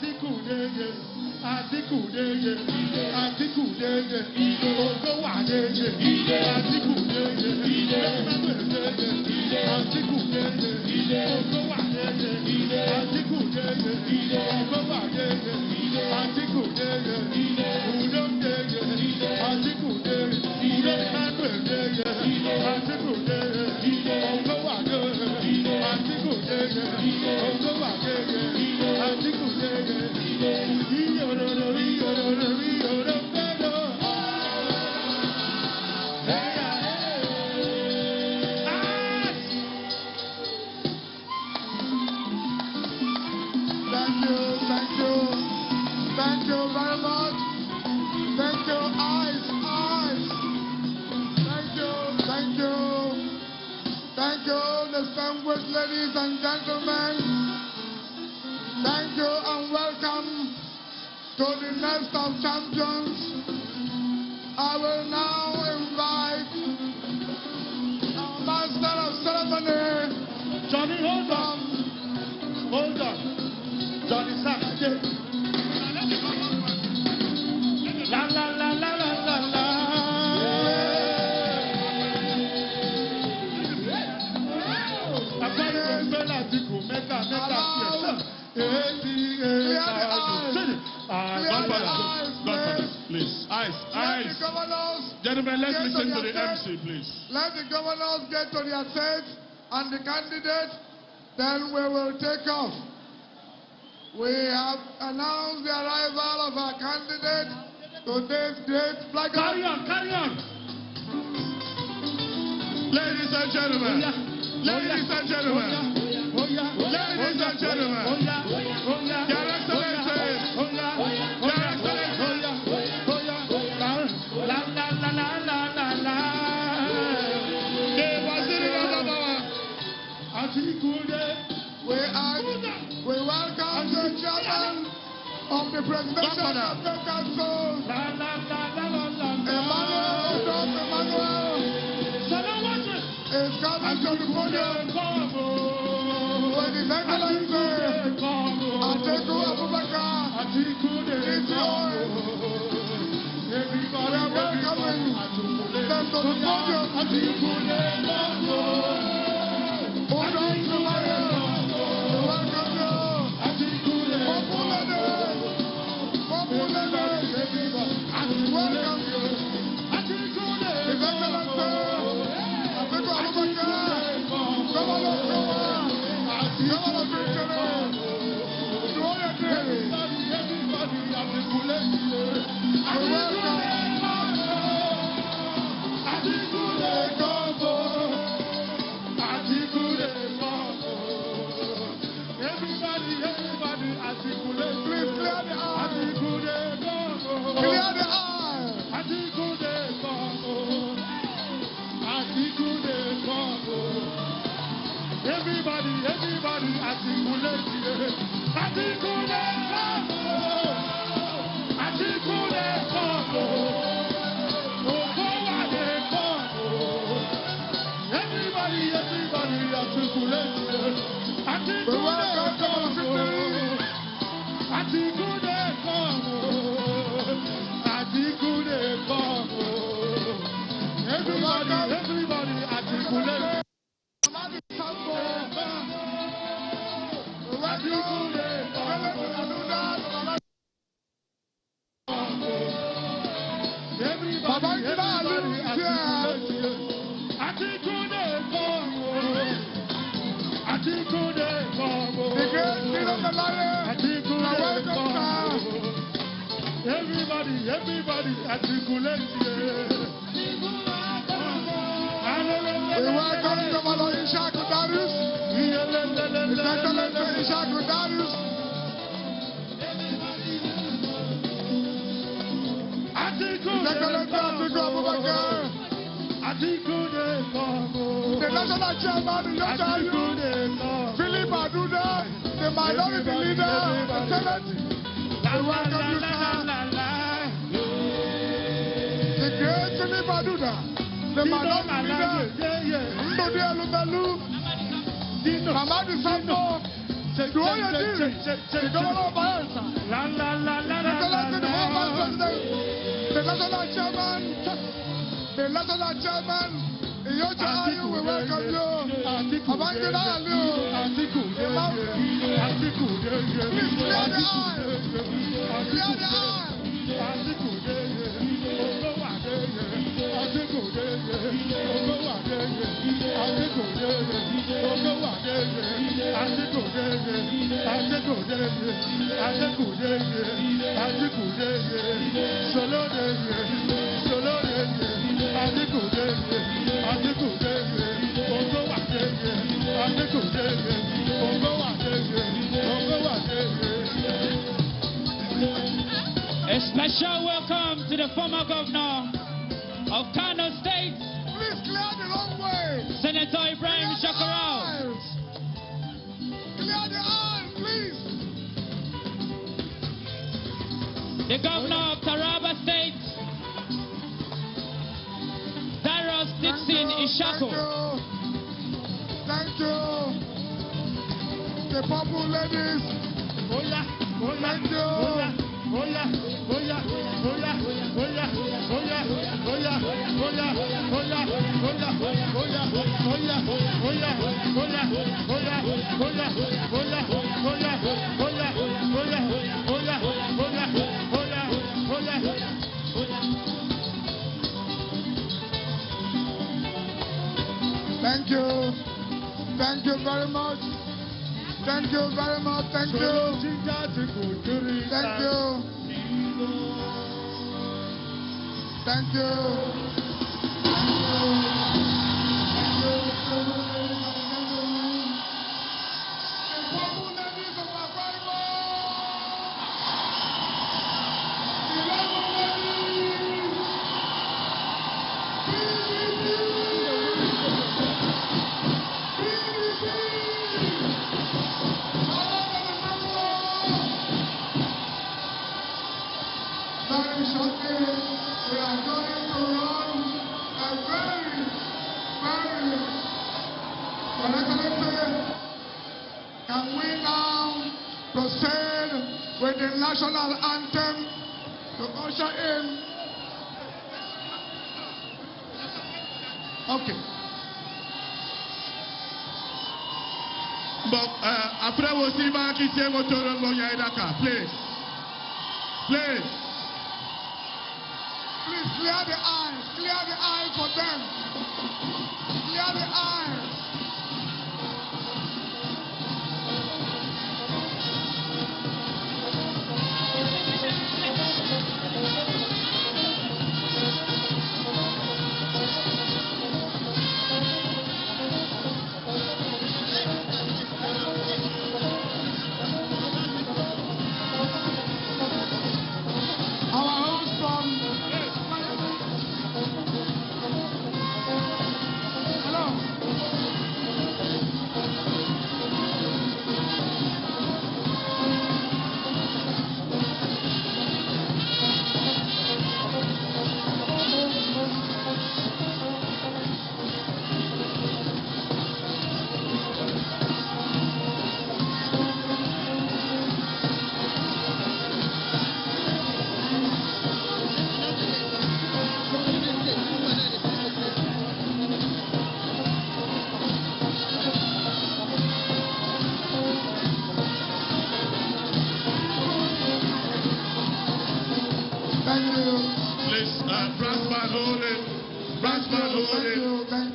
Atiku deye, Atiku deye, Atiku deye, Ogo wa deye, Atiku deye, Atiku deye, Ogo wa deye, Atiku deye, Ogo wa deye, Atiku deye, Udom deye, Atiku deye, Udom kanwe deye, Atiku deye, Ogo wa deye, Atiku deye, Ogo wa deye, Atiku deye, Thank you very much. Thank you, eyes. Thank you, distinguished ladies and gentlemen. Thank you and welcome to the next of champions. I will now invite our master of ceremony, Johnny, hold on. Johnny, sir. La la la la la la la. Atiku, mega. Godfather, please. Eyes. Gentlemen, let's listen to the MC, please. Let the governors get to their seats and the candidate, then we will take off. We have announced the arrival of our candidate to this great flag. Carry on. Ladies and gentlemen. Ladies and gentlemen. Your Excellencies. We welcome the chairman of the Presidential Cabinet Council, Emmanuel is coming to the podium with His Excellency Atiku Abubakar. We are welcoming them to the podium. Everybody, Atiku the national chairman, Philip Aduda, the minority leader, the Senate. I welcome you, sir. The great Philip Aduda, the minority leader, Ndodi Alumelu, Mamadi Sambo, the Do all your duty. The governor of Bayelsa. The national chairman. The national chairman. Iyocha Ayu, we welcome you. Abangida Alu. Atiku. Please clear the aisle. Clear the aisle. A special welcome to the former governor of Kano State. Please clear the wrong way. Senator Ibrahim Shakarau. Clear the aisle, please. The governor of Taraba State, Darius Dixon Ishako. Thank you. The purple ladies. Thank you. Thank you. Thank you very much. Thank you very much. Thank you. Thank you. Thank you. We are going to run a very can we now proceed with the national anthem to usher in? Okay. But après aussi, va quitter votre Moyaïdaka, please. Please. Please clear the aisle for them. Clear the aisle.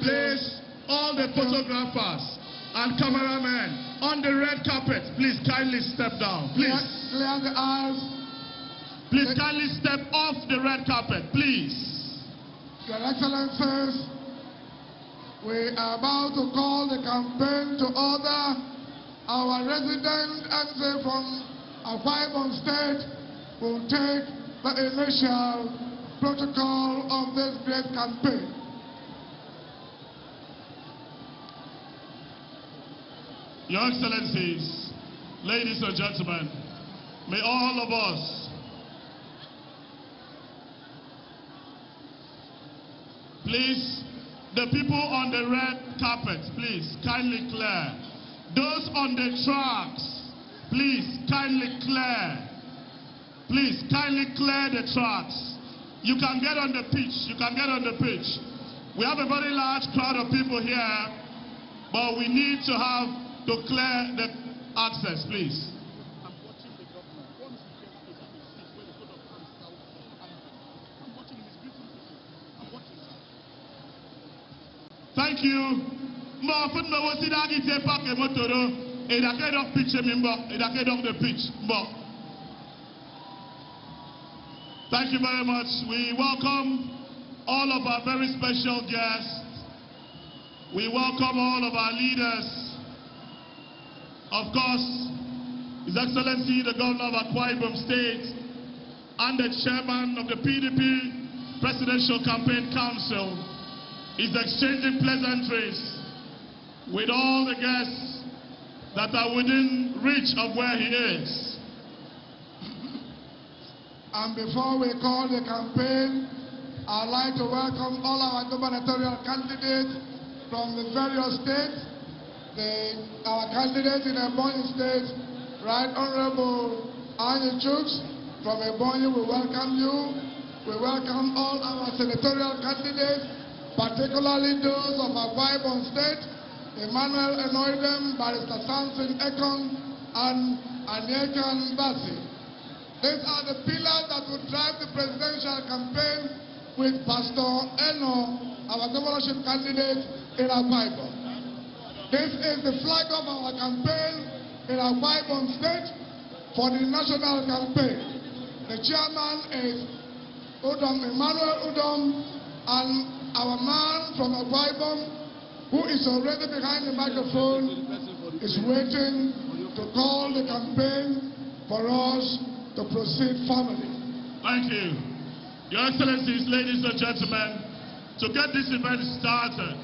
Please, all the photographers and cameramen on the red carpet, please kindly step down. Please. Clear the aisles. Please kindly step off the red carpet, please. Your Excellencies, we are about to call the campaign to order. Our resident MC from Akwa Ibom State will take the initial protocol of this great campaign. Your Excellencies, ladies and gentlemen, may all of us please, the people on the red carpet, please kindly clear. Those on the tracks, Please kindly clear. Please kindly clear the tracks. You can get on the pitch. You can get on the pitch. We have a very large crowd of people here, but we need to clear the access, please. I'm watching the governor. Once he gets to that seat where the code of arms out, I'm watching him. He's greeting people. I'm watching him. Thank you. Thank you very much. We welcome all of our very special guests. We welcome all of our leaders. Of course, His Excellency the Governor of Akwa Ibom State and the Chairman of the PDP Presidential Campaign Council is exchanging pleasantries with all the guests that are within reach of where he is. And before we call the campaign, I'd like to welcome all our gubernatorial candidates from the various states. Our candidate in Ebonyi State, Right Honorable Atiku from Ebonyi, we welcome you. We welcome all our senatorial candidates, particularly those of Akwa Ibom State, Emmanuel Enoidem, Barrister Samson Ekong, and Aniekan Basi. These are the pillars that will drive the presidential campaign with Pastor Eno, our governorship candidate in Akwa Ibom. This is the flag of our campaign in Akwa Ibom State for the national campaign. The chairman is Emmanuel Udom, and our man from Akwa Ibom, who is already behind the microphone, is waiting to call the campaign for us to proceed formally. Thank you. Your Excellencies, ladies and gentlemen, to get this event started,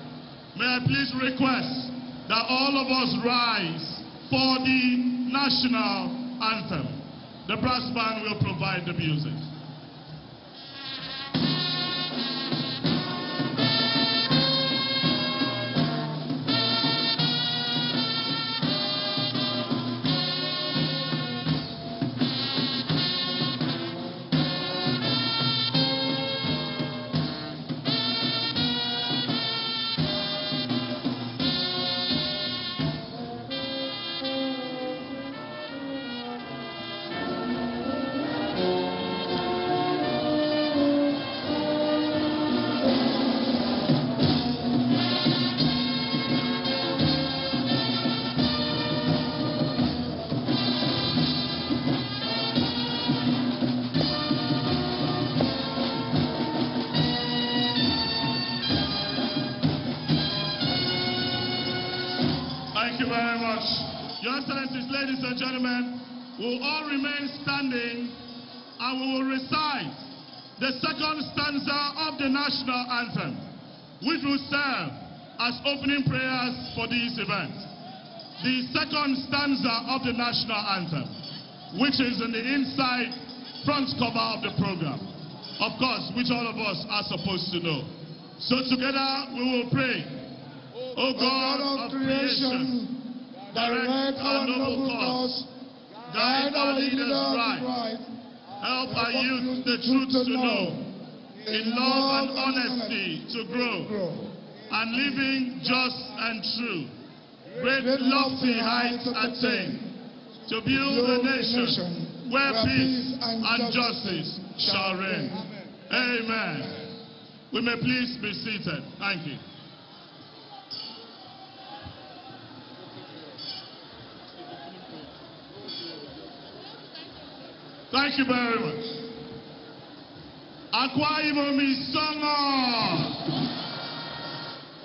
may I please request that all of us rise for the national anthem. The brass band will provide the music. Thank you very much. Your Excellencies, ladies and gentlemen, we will all remain standing and we will recite the second stanza of the national anthem, which will serve as opening prayers for this event. The second stanza of the national anthem, which is in the inside front cover of the program, of course, which all of us are supposed to know. So together we will pray. O God of creation, direct our noble cause, guide our leaders right, help our youth the truth to know, in love and honesty to grow, and living just and true, great lofty heights attain, to build a nation where peace and justice shall reign. Amen. We may please be seated. Thank you. Thank you very much. Akwa Ibom is sung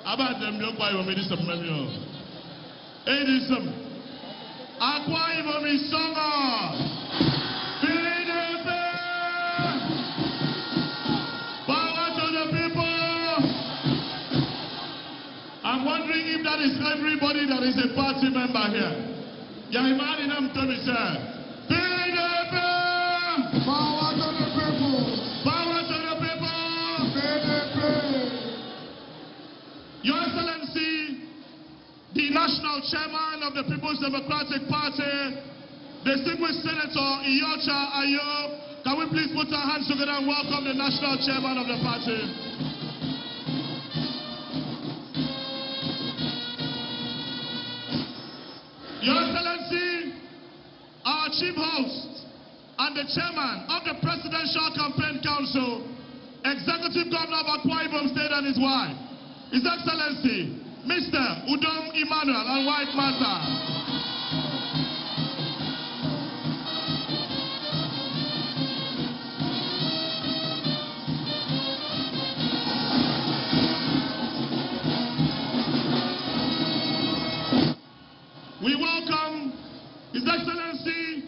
about them, Akwa Ibom is some million. It is some. Akwa Ibom is sung Power to the people. I'm wondering if that is everybody that is a party member here. Yahimani Nam Tomi sir. Power to the people. Power to the people. Your Excellency, the National Chairman of the People's Democratic Party, Distinguished Senator Iyocha Ayo, can we please put our hands together and welcome the national chairman of the party? Your Excellency, our chief host and the chairman of the Presidential Campaign Council, Executive Governor of Akwa Ibom State and his wife, His Excellency, Mr. Udom Emmanuel and wife Martha. We welcome His Excellency,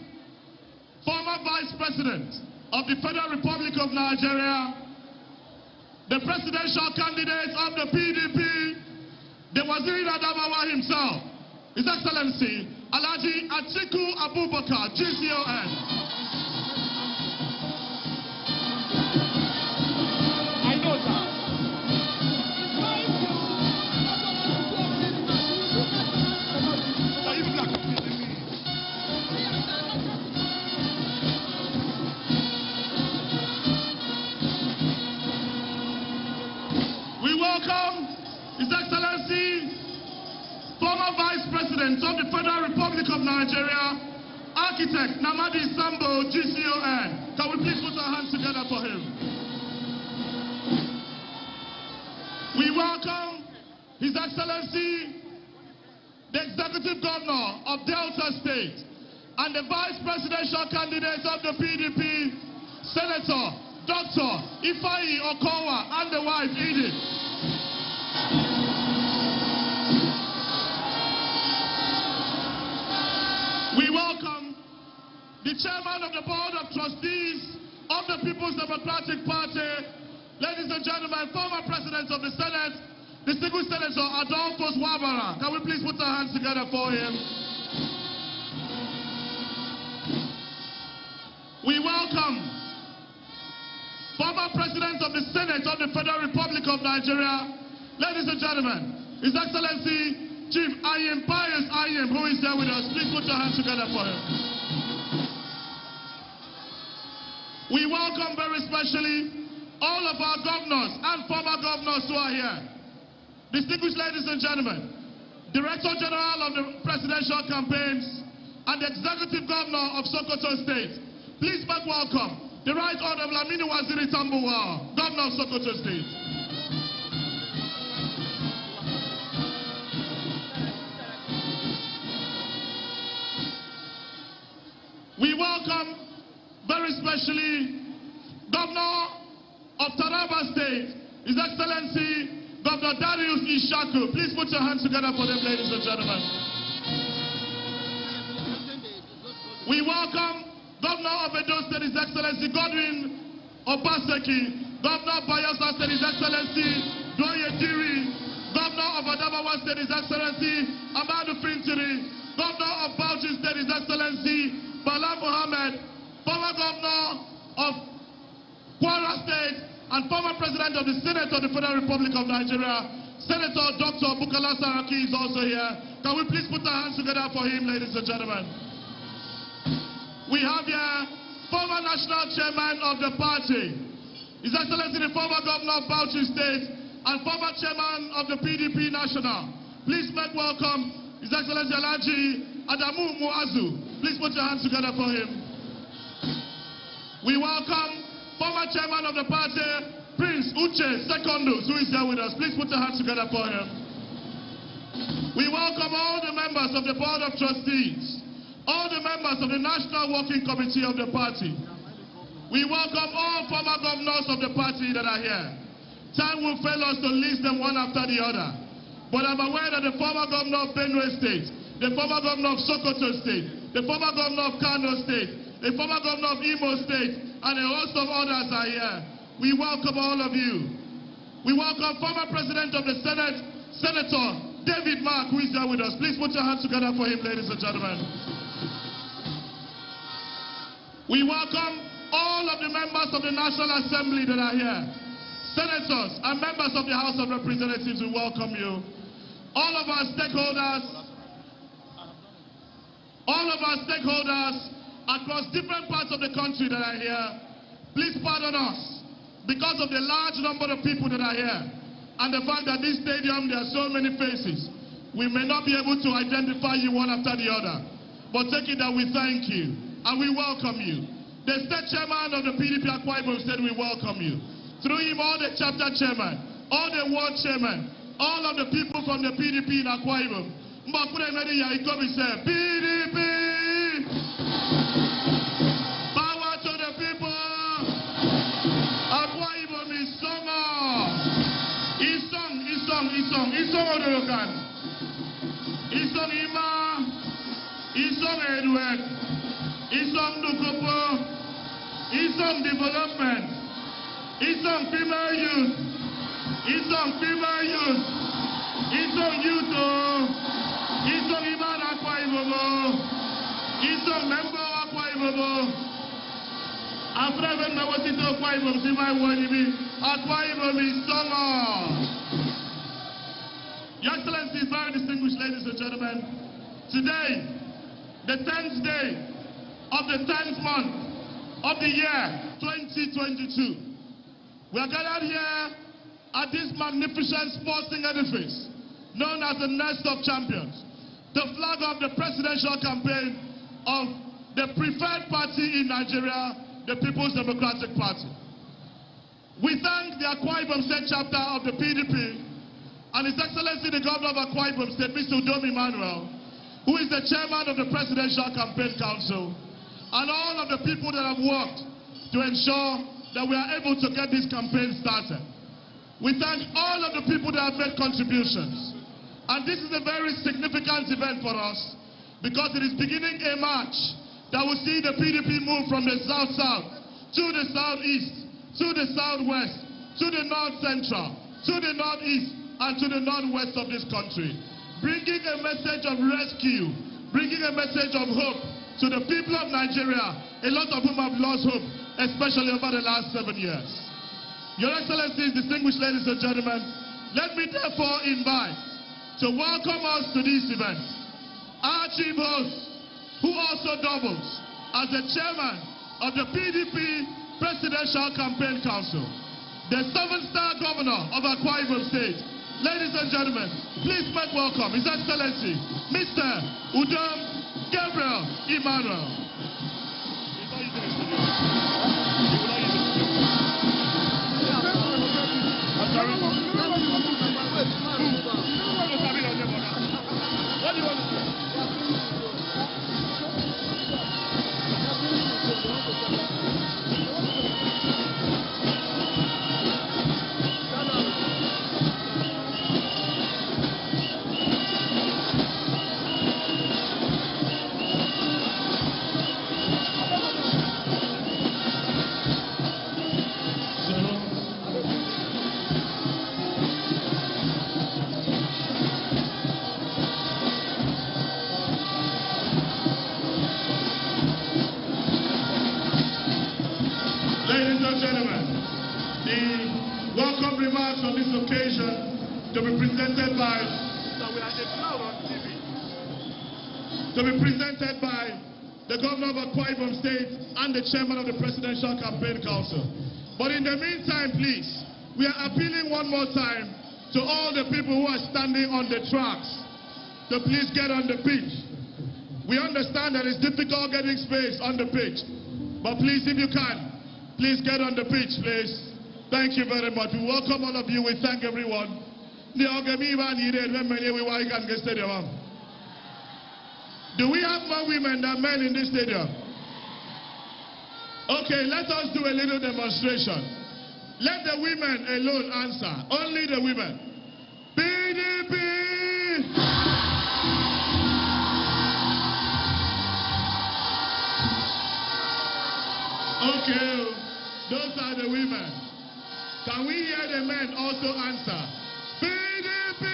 former Vice President of the Federal Republic of Nigeria, the presidential candidate of the PDP, the Waziri Adamawa himself, His Excellency, Alhaji Atiku Abubakar, GCON. I know that. We welcome His Excellency, former Vice President of the Federal Republic of Nigeria, Architect Namadi Sambo, GCON. Can we please put our hands together for him? We welcome His Excellency, the Executive Governor of Delta State and the Vice Presidential candidate of the PDP, Senator Dr. Ifeanyi Okowa and the wife Edith. We welcome the chairman of the Board of Trustees of the People's Democratic Party, ladies and gentlemen, former President of the Senate, distinguished Senator Adolphus Wabara. Can we please put our hands together for him? We welcome former President of the Senate of the Federal Republic of Nigeria, ladies and gentlemen, His Excellency Chief Ayem Pius Ayem, who is here with us. Please put your hands together for him. We welcome very specially all of our governors and former governors who are here. Distinguished ladies and gentlemen, Director General of the Presidential Campaigns and the Executive Governor of Sokoto State, please make welcome the Right Honorable Aminu Waziri Tambuwal, Governor of Sokoto State. We welcome very specially Governor of Taraba State, His Excellency Governor Darius Ishaku. Please put your hands together for them, ladies and gentlemen. We welcome Governor of Edo State, His Excellency Godwin Obaseki. Governor of Bayelsa State, His Excellency Doye Diri. Governor of Adamawa State, His Excellency Amadu Fintiri. Governor of Bauchi State, His Excellency Bala Mohammed. Former Governor of Kwara State and former President of the Senate of the Federal Republic of Nigeria, Senator Dr. Bukola Saraki is also here. Can we please put our hands together for him, ladies and gentlemen? We have here former national chairman of the party, His Excellency the former governor of Bauchi State and former chairman of the PDP National. Please make welcome His Excellency Alhaji Adamu Muazu. Please put your hands together for him. We welcome former chairman of the party, Prince Uche Secondus, who is here with us. Please put your hands together for him. We welcome all the members of the Board of Trustees, all the members of the National Working Committee of the party. We welcome all former governors of the party that are here. Time will fail us to list them one after the other. But I'm aware that the former governor of Benue State, the former governor of Sokoto State, the former governor of Kano State, the former governor of Imo State, and a host of others are here. We welcome all of you. We welcome former President of the Senate, Senator David Mark, who is here with us. Please put your hands together for him, ladies and gentlemen. We welcome all of the members of the National Assembly that are here. Senators and members of the House of Representatives, we welcome you. All of our stakeholders across different parts of the country that are here, please pardon us because of the large number of people that are here and the fact that this stadium, there are so many faces. We may not be able to identify you one after the other, but take it that we thank you and we welcome you. The state chairman of the PDP Akwa Ibom said we welcome you. Through him, all the chapter chairman, all the ward chairman, all of the people from the PDP in Akwa Ibom. Mbakure Medi Yaikobi said, PDP! Power to the people! Akwa Ibom is summer! Isong Odoyokan. Isong Ima. Isong Edward. Isong Nukopo. Isong Development. Isong Female Youth. Isong Female Youth. Isong Youth. Isong Iman Akwa Ibom. Isong Member Akwa Ibom. After when I was in Akwa Ibom, see my word, Akwa Ibom is summer. Your Excellencies, very distinguished ladies and gentlemen, today, the 10th day of the 10th month of the year 2022, we are gathered here at this magnificent sporting edifice known as the Nest of Champions, the flag of the presidential campaign of the preferred party in Nigeria, the People's Democratic Party. We thank the Akwa Ibom State chapter of the PDP and His Excellency the Governor of Akwa Ibom State, Mr. Udom Emmanuel, who is the chairman of the Presidential Campaign Council, and all of the people that have worked to ensure that we are able to get this campaign started. We thank all of the people that have made contributions. And this is a very significant event for us because it is beginning a march that will see the PDP move from the south-south to the southeast, to the southwest, to the north-central, to the northeast, and to the northwest of this country, bringing a message of rescue, bringing a message of hope to the people of Nigeria, a lot of whom have lost hope, especially over the last 7 years. Your Excellencies, distinguished ladies and gentlemen, let me therefore invite to welcome us to this event our chief host, who also doubles as the chairman of the PDP Presidential Campaign Council, the 7-star governor of Akwa Ibom State. Ladies and gentlemen, please make welcome His Excellency, Mr. Udom Gabriel Emmanuel. What do you want to say? Ladies and gentlemen, the welcome remarks on this occasion to be presented by the Governor of Akwa Ibom State and the Chairman of the Presidential Campaign Council. But in the meantime, please, we are appealing one more time to all the people who are standing on the tracks to please get on the pitch. We understand that it's difficult getting space on the pitch, but please, if you can, please get on the pitch, please. Thank you very much. We welcome all of you. We thank everyone. Do we have more women than men in this stadium? Okay, let us do a little demonstration. Let the women alone answer. Only the women. PDP! Okay, those are the women. Can we hear the men also answer? PDP!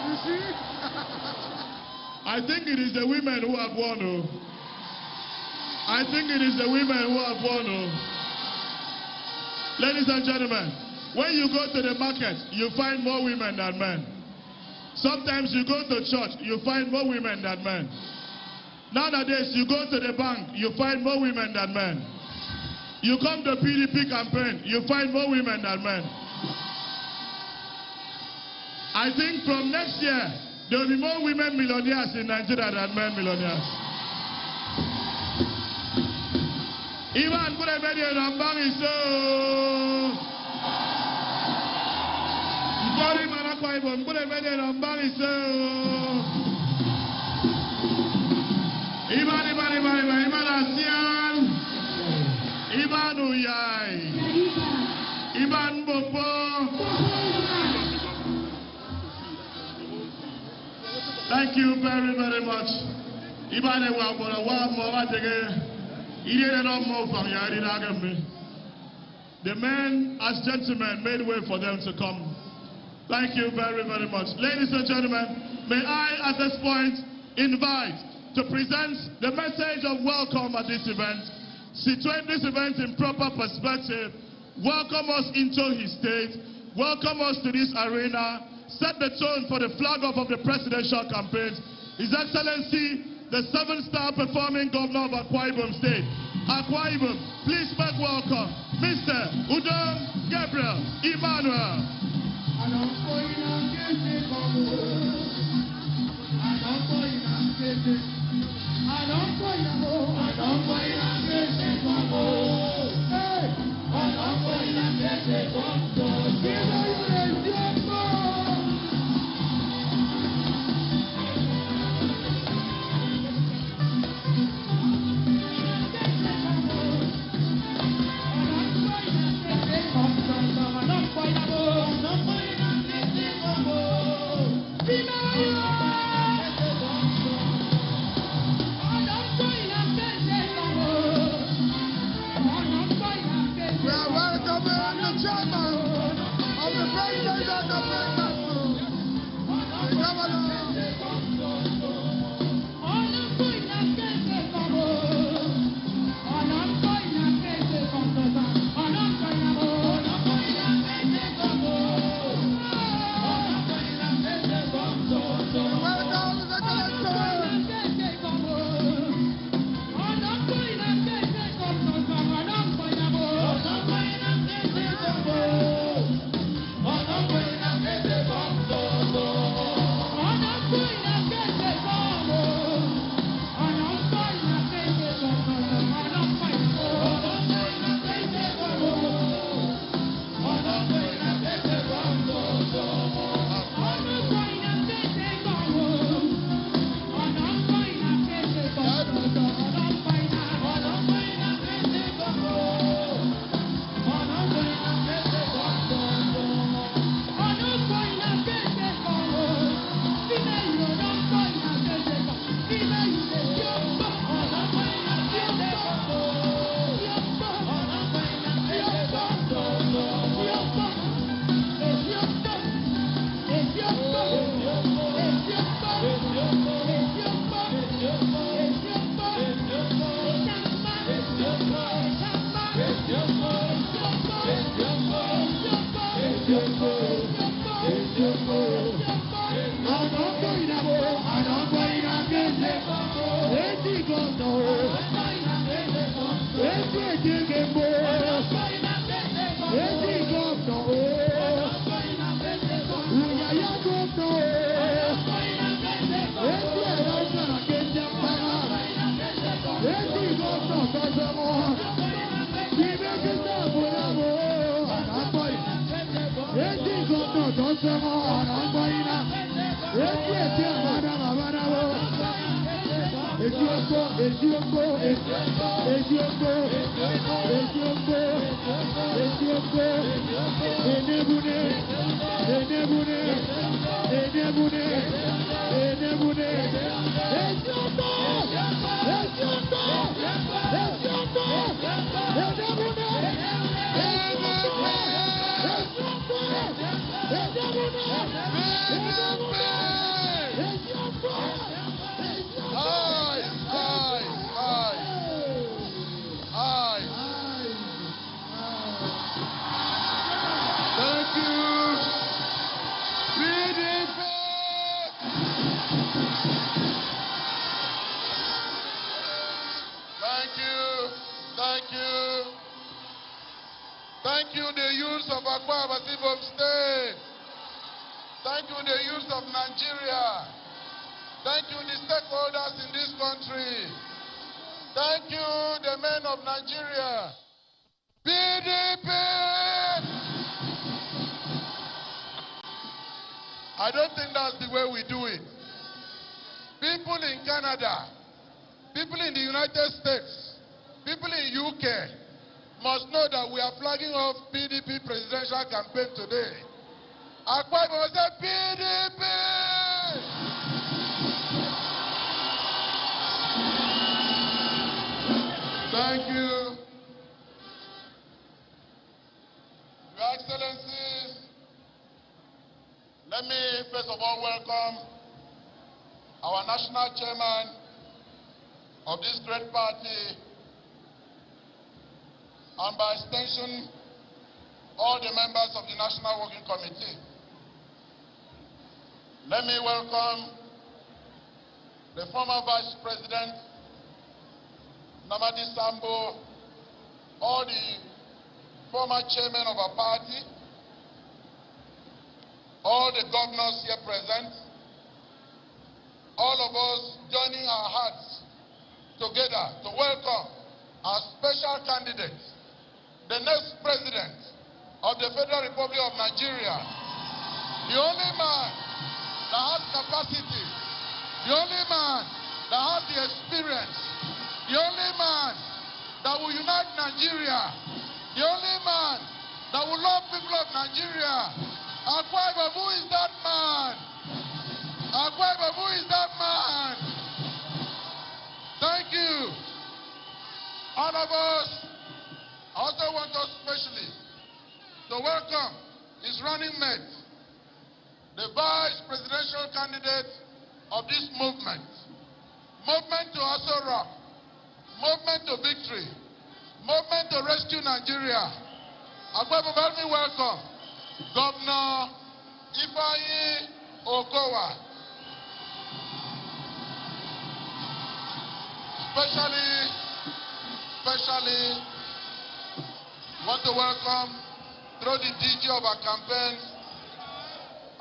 You see? I think it is the women who have won. Oh. I think it is the women who have won. Oh. Ladies and gentlemen, when you go to the market, you find more women than men. Sometimes you go to church, you find more women than men. Nowadays, you go to the bank, you find more women than men. You come to PDP campaign, you find more women than men. I think from next year, there will be more women millionaires in Nigeria than men millionaires. Ivan Kuremedi Rambang is so. Sorry, Akwa Ibom Kuremedi Rambang is so. Ivan Asian. Ivan Uyai. Ivan Bopo. Thank you very, very much. Ivan The men, as gentlemen, made way for them to come. Thank you very, very much. Ladies and gentlemen, may I at this point invite to present the message of welcome at this event, situate this event in proper perspective, welcome us into his state, welcome us to this arena, set the tone for the flag off of the presidential campaigns. His Excellency, the 7-star performing governor of Akwa Ibom State. Akwa Ibom, please make welcome Mr. Udom Gabriel Emmanuel. Ibom State. Thank you, the youth of Nigeria. Thank you, the stakeholders in this country. Thank you, the men of Nigeria. PDP! I don't think that's the way we do it. People in Canada, people in the United States, people in UK must know that we are flagging off PDP presidential campaign today. Akwa must say PDP! Thank you. Your Excellencies, let me first of all welcome our national chairman of this great party, and by extension, all the members of the National Working Committee. Let me welcome the former Vice President, Namadi Sambo, all the former chairmen of our party, all the governors here present, all of us joining our hearts together to welcome our special candidate, the next president of the Federal Republic of Nigeria, the only man that has capacity, the only man that has the experience, the only man that will unite Nigeria, the only man that will love people of Nigeria. Akwa, who is that man? Akwa, who is that man? Thank you. All of us, I also want us specially to welcome his running mate, the vice presidential candidate of this movement. Movement to Aso Rock, movement to victory, movement to rescue Nigeria. Akwa, help me welcome Governor Ifeanyi Okowa. Especially want to welcome, through the DG of our campaign,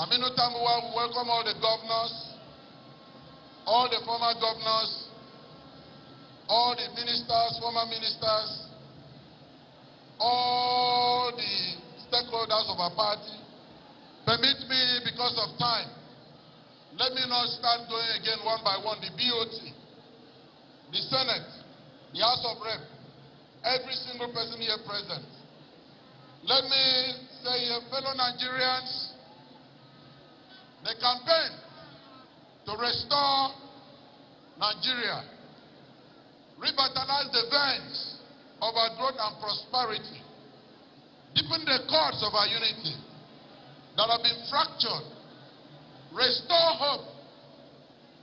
Aminu Tambuwa, we welcome all the governors, all the former governors, all the ministers, former ministers, all the stakeholders of our party. Permit me, because of time, let me not start going again one by one. The BOT, the Senate, the House of Rep, every single person here present. Let me say, fellow Nigerians, the campaign to restore Nigeria, revitalize the veins of our growth and prosperity, deepen the cords of our unity that have been fractured, restore hope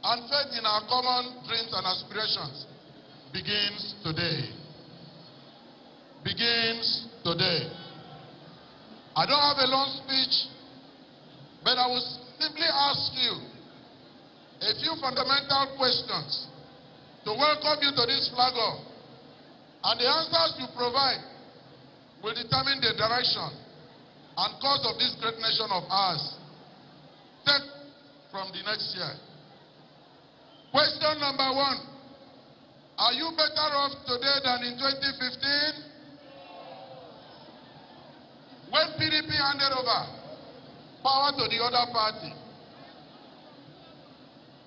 and faith in our common dreams and aspirations begins today. Begins today. I don't have a long speech, but I will simply ask you a few fundamental questions to welcome you to this flag off, and the answers you provide will determine the direction and course of this great nation of ours. Take from the next year. Question number one. Are you better off today than in 2015? When PDP handed over power to the other party.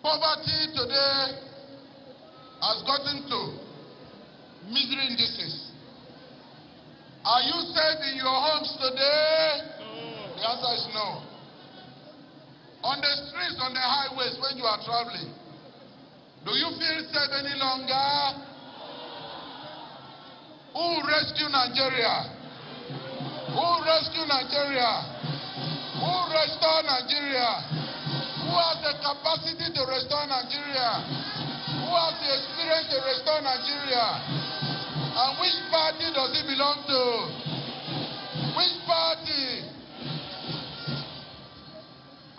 Poverty today has gotten to misery indices. Are you safe in your homes today? No. The answer is no. On the streets, on the highways, when you are traveling, do you feel safe any longer? Who will rescue Nigeria? Who will rescue Nigeria? Who will restore Nigeria? Who has the capacity to restore Nigeria? Who has the experience to restore Nigeria? And which party does it belong to? Which party?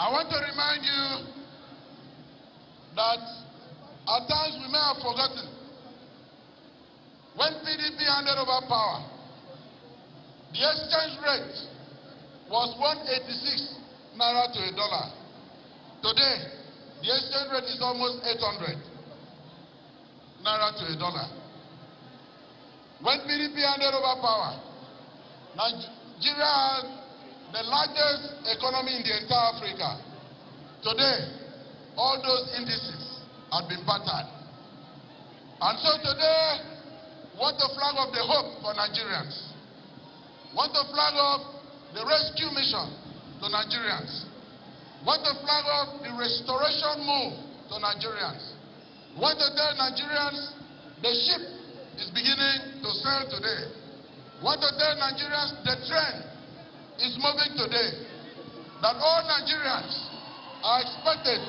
I want to remind you that at times we may have forgotten when PDP handed over power, the exchange rate was 186 naira to a dollar. Today, the exchange rate is almost 800 naira to a dollar. When PDP handed over power, Nigeria had the largest economy in the entire Africa. Today, all those indices have been battered. And so today, what the flag of the hope for Nigerians. Want the flag of the rescue mission to Nigerians. Want the flag of the restoration move to Nigerians. Want to tell Nigerians the ship is beginning to sail today. Want to tell Nigerians the train is moving today. That all Nigerians are expected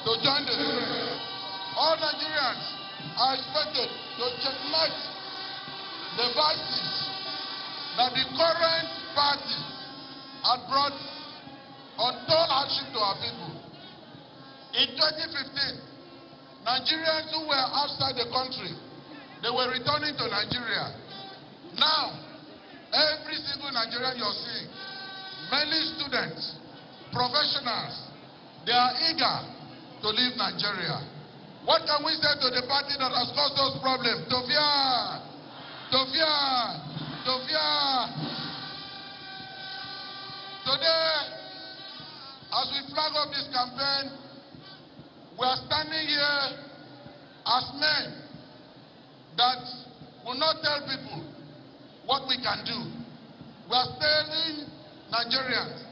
to join the train. All Nigerians are expected to checkmate the vices that the current party had brought untold hardship to our people. In 2015, Nigerians who were outside the country, they were returning to Nigeria. Now, every single Nigerian you're seeing, mainly students, professionals, they are eager to leave Nigeria. What can we say to the party that has caused those problems? Tofia! Tofia! Tofia! Today, as we flag up this campaign, we are standing here as men that will not tell people what we can do. We are telling Nigerians,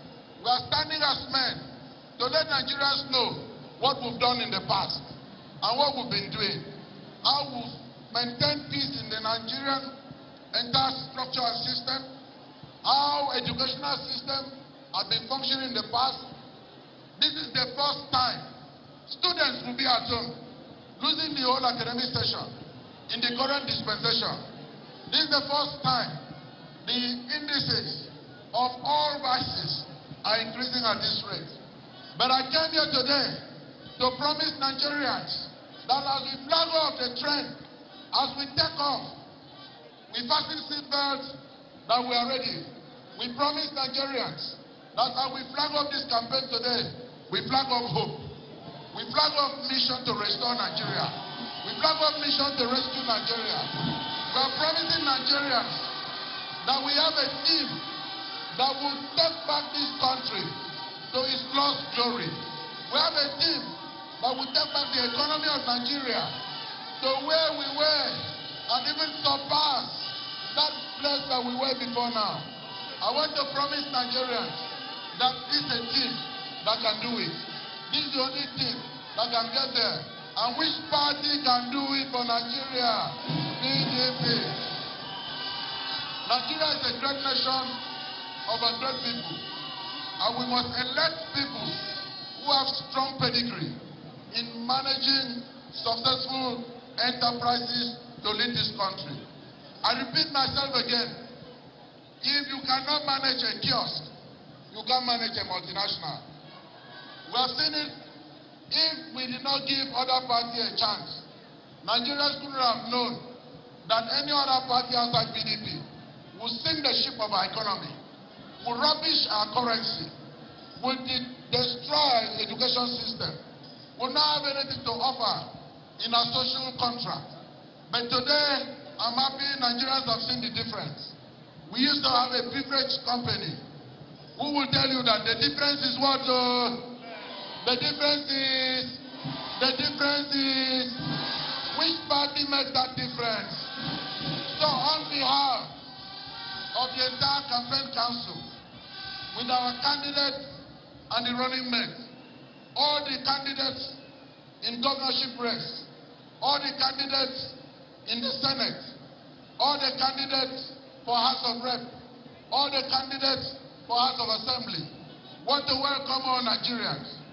we are standing as men to let Nigerians know what we've done in the past and what we've been doing. How we've maintained peace in the Nigerian entire structure and system, how educational system has been functioning in the past. This is the first time students will be at home, losing the whole academic session in the current dispensation. This is the first time the indices of all vices are increasing at this rate. But I came here today to promise Nigerians that as we flag off the trend, as we take off, we fasten seatbelts, that we are ready. We promise Nigerians that as we flag off this campaign today, we flag off hope. We flag off mission to restore Nigeria. We flag off mission to rescue Nigeria. We are promising Nigerians that we have a team that will take back this country to its lost glory. We have a team that will take back the economy of Nigeria to where we were and even surpass that place that we were before now. I want to promise Nigerians that this is a team that can do it. This is the only team that can get there. And which party can do it for Nigeria? PDP. Nigeria is a great nation of a great people. And we must elect people who have strong pedigree in managing successful enterprises to lead this country. I repeat myself again. If you cannot manage a kiosk, you can't manage a multinational. We have seen it. If we did not give other parties a chance, Nigerians couldn't have known that any other party outside PDP would sink the ship of our economy, would rubbish our currency, would destroy the education system, would not have anything to offer in our social contract. But today, I'm happy Nigerians have seen the difference. We used to have a beverage company who will tell you that the difference is what? The difference is, which party makes that difference? So on behalf of the entire campaign council, with our candidates and the running mates, all the candidates in governorship race, all the candidates in the Senate, all the candidates for House of Rep, all the candidates for House of Assembly, want to welcome all Nigerians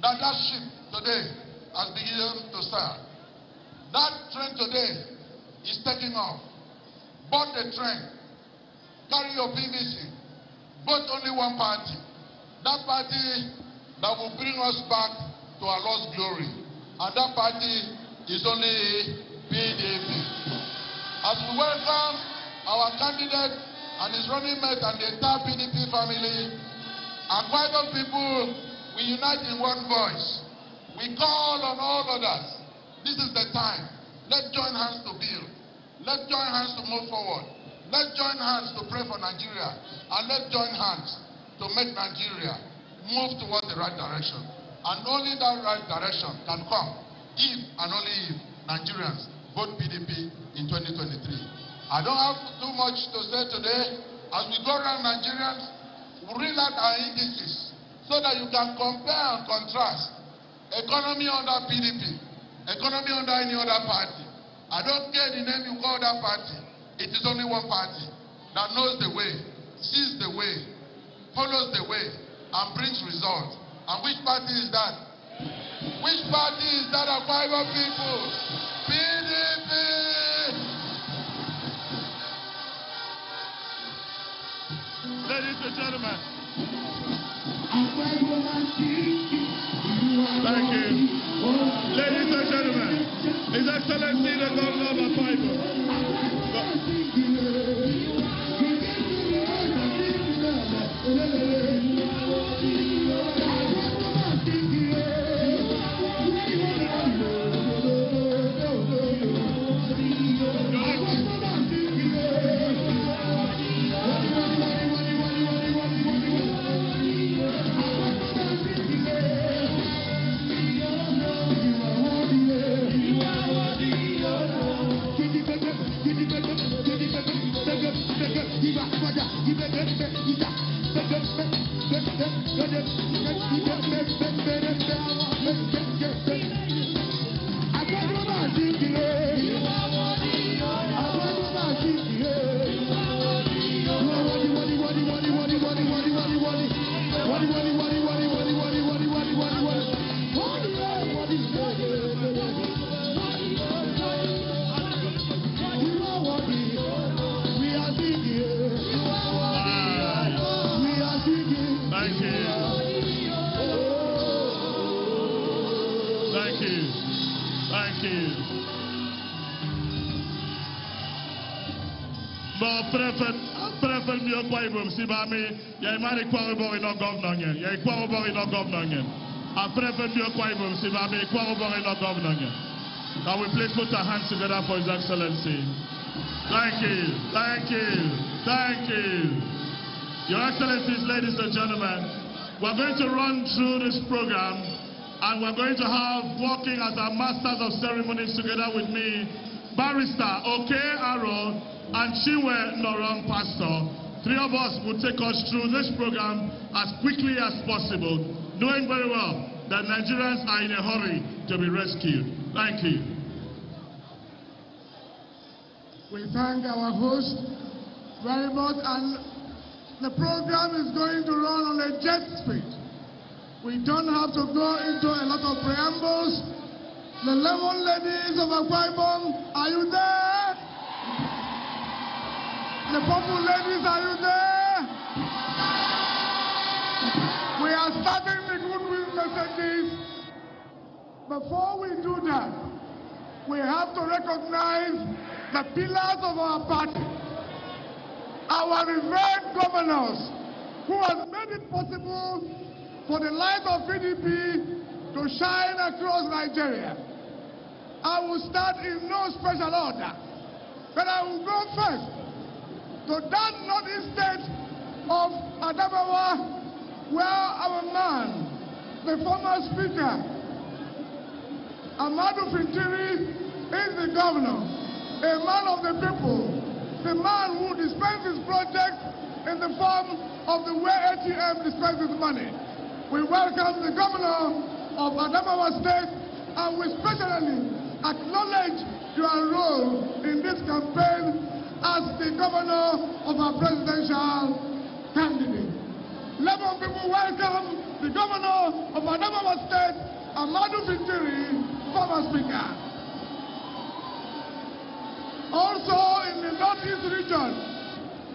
that ship today has begun to sail. That train today is taking off. Board the train, carry your PVC, vote only one party. That party that will bring us back to our lost glory. And that party is only PDP. As we welcome our candidates and his running mate and the entire PDP family, Akwa Ibom people, we unite in one voice. We call on all others. This is the time. Let's join hands to build. Let's join hands to move forward. Let's join hands to pray for Nigeria. And let's join hands to make Nigeria move towards the right direction. And only that right direction can come if and only if Nigerians vote PDP in 2023. I don't have too much to say today. As we go around Nigerians, we read out our indices so that you can compare and contrast economy under PDP, economy under any other party. I don't care the name you call that party. It is only one party that knows the way, sees the way, follows the way, and brings results. And which party is that? Which party is that, Akwa Ibom people? PDP! Ladies and gentlemen. Thank you. Ladies and gentlemen, His Excellency the Governor of Akwa Ibom. Prefer mi Akwa Ibom si ba mi ya imani kwa obori no governor nyen ya kwa obori no governor nyen a prefer mi Akwa Ibom si ba mi kwa obori no governor nyen. Can we please put our hands together for His Excellency? Thank you, thank you, thank you. Your Excellencies, ladies and gentlemen, we're going to run through this program and we're going to have working as our masters of ceremonies together with me, Barrister Oke Aro and Chiwe Noram Pastor. Three of us will take us through this program as quickly as possible, knowing very well that Nigerians are in a hurry to be rescued. Thank you. We thank our host very much, and the program is going to run on a jet speed. We don't have to go into a lot of preambles. The 11 ladies of Akwa Ibom, are you there? The purple ladies, are you there? We are starting the goodwill messages. Before we do that, we have to recognize the pillars of our party. Our revered governors, who has made it possible for the light of PDP to shine across Nigeria. I will start in no special order, but I will go first to that northeast state of Adamawa, where our man, the former speaker, Amadu Fintiri, is the governor, a man of the people, the man who dispenses projects in the form of the way ATM dispenses money. We welcome the governor of Adamawa State, and we especially acknowledge your role in this campaign as the governor of our presidential candidate. Lebanon people welcome the governor of Adamawa State, Amadu Fintiri, former speaker. Also in the northeast region,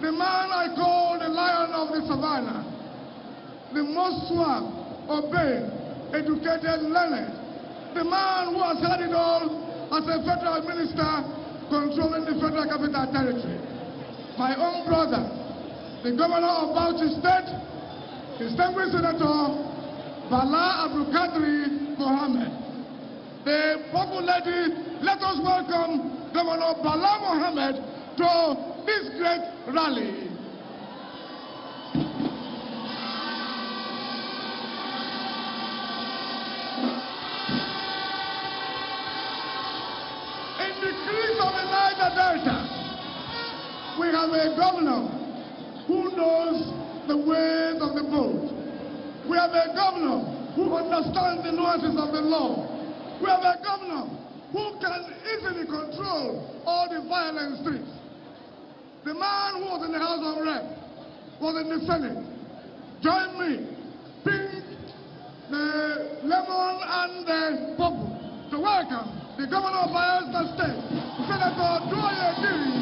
the man I call the lion of the savannah, the most suave, obeyed, educated, learned, the man who has had it all as a federal minister controlling the Federal Capital Territory. My own brother, the governor of Bauchi State, distinguished Senator Bala Abubakar Mohammed. The Purple Lady, let us welcome Governor Bala Mohammed to this great rally. In the crease of the Niger Delta, we have a governor who knows the ways of the boat. We have a governor who understands the nuances of the law. We have a governor who can easily control all the violent streets. The man who was in the House of Rep was in the Senate. Join me, pink, the lemon and the purple, to welcome the governor of Bayelsa State, Senator Doye Diri.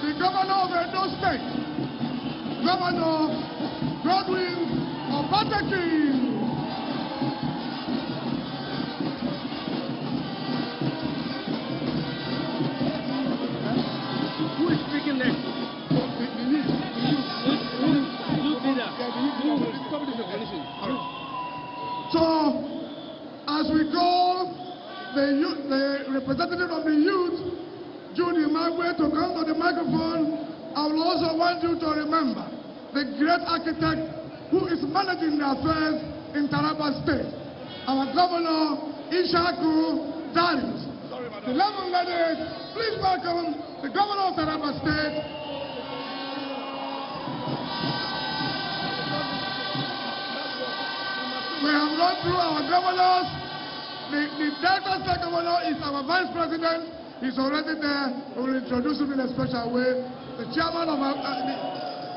The governor of Edo State, Governor Godwin Obateki. Who is speaking next? So, as we call the representative of the youth, Judy Magwe, to come to the microphone, I will also want you to remember the great architect who is managing the affairs in Taraba State, our Governor Ishaku Darius. The 11 ladies, please welcome the Governor of Taraba State. We have run through our governors. The Delta State Governor is our Vice President. He's already there. We will introduce him in a special way. The chairman of our...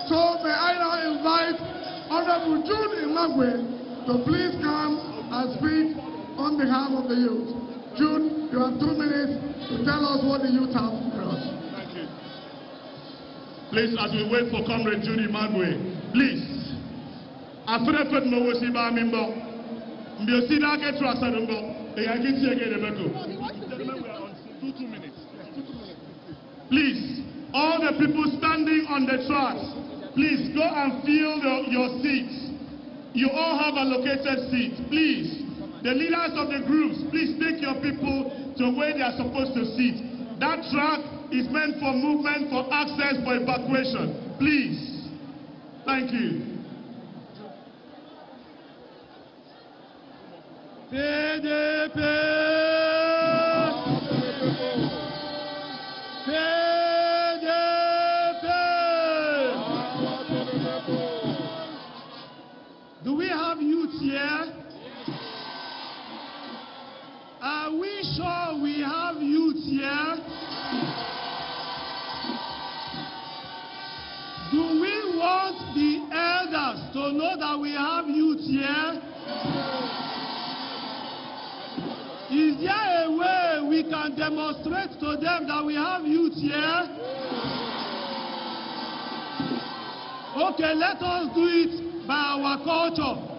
so may I now invite Honorable Jude Imagwe to please come and speak on behalf of the youth. Jude, you have 2 minutes to tell us what the youth have for us. Thank you. Please, as we wait for Comrade Jude Imagwe, please. Afrefet Mowosi Ba Mimbo. Mbiosida get Rasanumbo. The Yankee again the Beto. 2 minutes. Please, all the people standing on the tracks, please go and fill your seats. You all have allocated seats. Please, the leaders of the groups, please take your people to where they are supposed to sit. That track is meant for movement, for access, for evacuation. Please. Thank you. Do we have youth here? Are we sure we have youth here? Do we want the elders to know that we have youth here? Is there a way we can demonstrate to them that we have youth here? Okay, let us do it by our culture.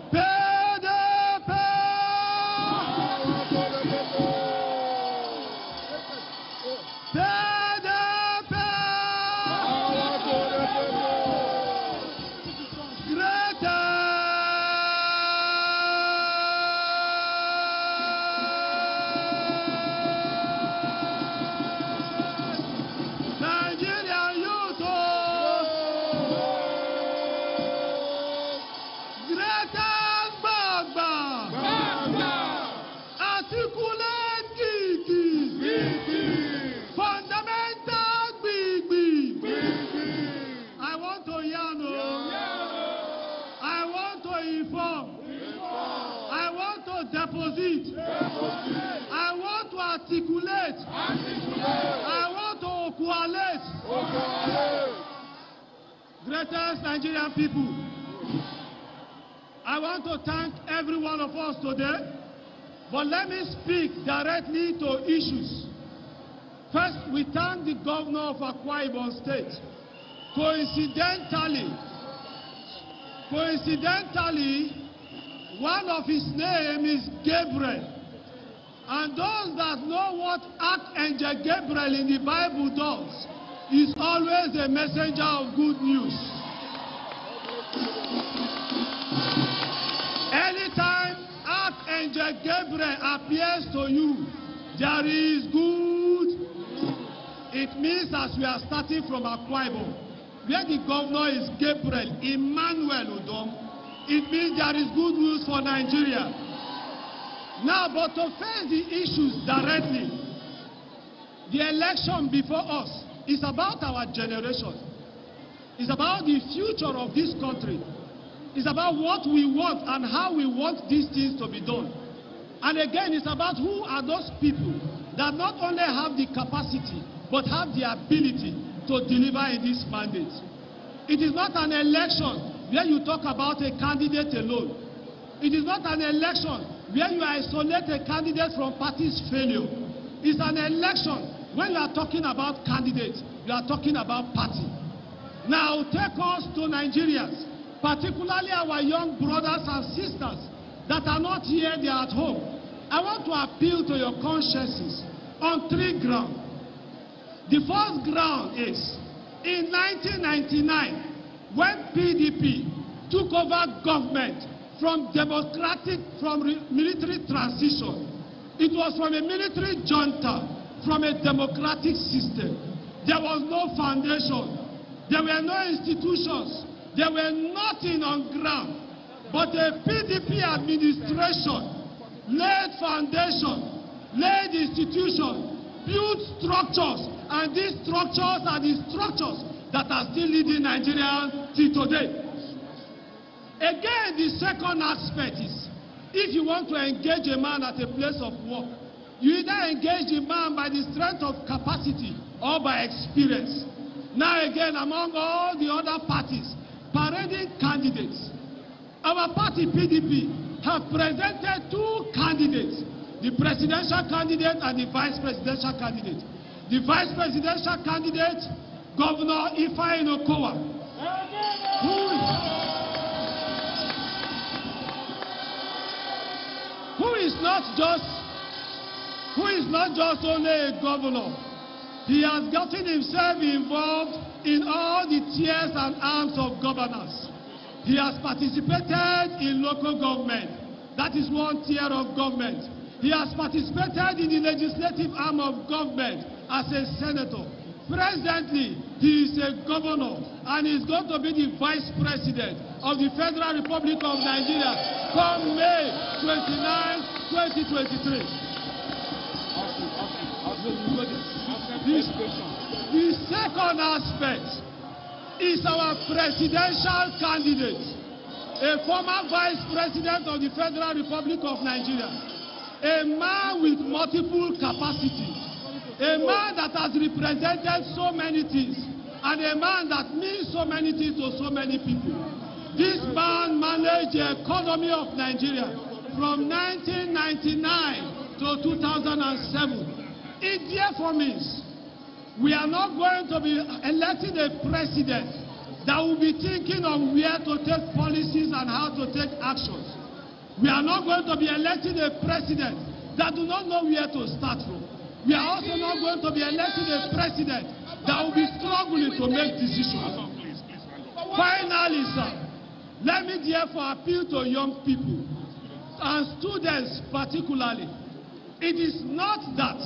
I want to articulate. I want to coalesce. Greatest Nigerian people, I want to thank every one of us today But let me speak directly to issues. First, we thank the governor of Akwa Ibom State. Coincidentally, one of his name is Gabriel. And those that know what Archangel Gabriel in the Bible does is always a messenger of good news. Anytime Archangel Gabriel appears to you, there is good. It means as we are starting from Akwa Ibom, where the governor is Gabriel Emmanuel Udom, it means there is good news for Nigeria. Now, but to face the issues directly, the election before us is about our generation. It's about the future of this country. It's about what we want and how we want these things to be done. And again, it's about who are those people that not only have the capacity, but have the ability to deliver in this mandate. It is not an election where you talk about a candidate alone. It is not an election where you isolate a candidate from party's failure. It's an election when you are talking about candidates, you are talking about party. Now take us to Nigerians, particularly our young brothers and sisters that are not here, they are at home. I want to appeal to your consciences on 3 grounds. The first ground is, in 1999, when PDP took over government from military transition, it was from a military junta, from a democratic system. There was no foundation, there were no institutions, there were nothing on ground, but a PDP administration laid foundation, laid institutions, built structures, and these structures are the structures that are still leading Nigeria till today. Again, the second aspect is, if you want to engage a man at a place of work, you either engage the man by the strength of capacity or by experience. Now again, among all the other parties parading candidates, our party PDP have presented 2 candidates, the presidential candidate and the vice presidential candidate. The vice presidential candidate, Governor Akwa, who is not just only a governor. He has gotten himself involved in all the tiers and arms of governance. He has participated in local government. That is one tier of government. He has participated in the legislative arm of government as a senator. Presently, he is a governor and is going to be the vice president of the Federal Republic of Nigeria come May 29, 2023. The second aspect is our presidential candidate, a former vice president of the Federal Republic of Nigeria, a man with multiple capacity, a man that has represented so many things, and a man that means so many things to so many people. This man managed the economy of Nigeria from 1999 to 2007. It therefore means we are not going to be electing a president that will be thinking on where to take policies and how to take actions. We are not going to be electing a president that do not know where to start from. We are also not going to be electing a president that will be struggling to make decisions. Finally, sir, let me therefore appeal to young people and students particularly. It is not that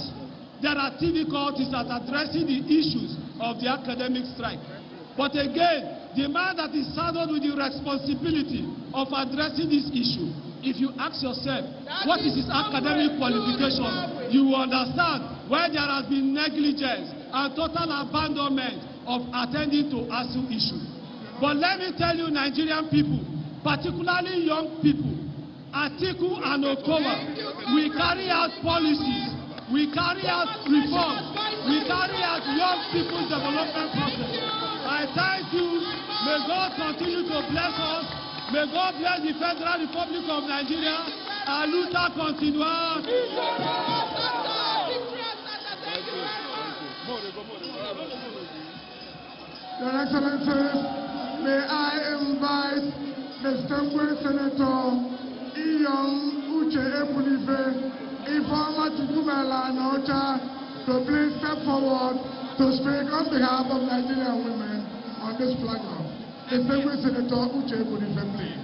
there are difficulties at addressing the issues of the academic strike. But again, the man that is saddled with the responsibility of addressing this issue, if you ask yourself, what is his academic qualification, you will understand why there has been negligence and total abandonment of attending to ASU issues. But let me tell you, Nigerian people, particularly young people, Atiku and Akwa, we carry out policies, we carry out reforms, we carry out young people's development process. I thank you. May God continue to bless us. May God bless the Federal Republic of Nigeria. La lucha continúa. Your Excellencies, may I invite the distinguished Senator Ibom Uche Ekwunife, Ibom Atiku to please step forward to speak on behalf of Nigerian women on this platform. Distinguished Senator Uche Ekwunife, please.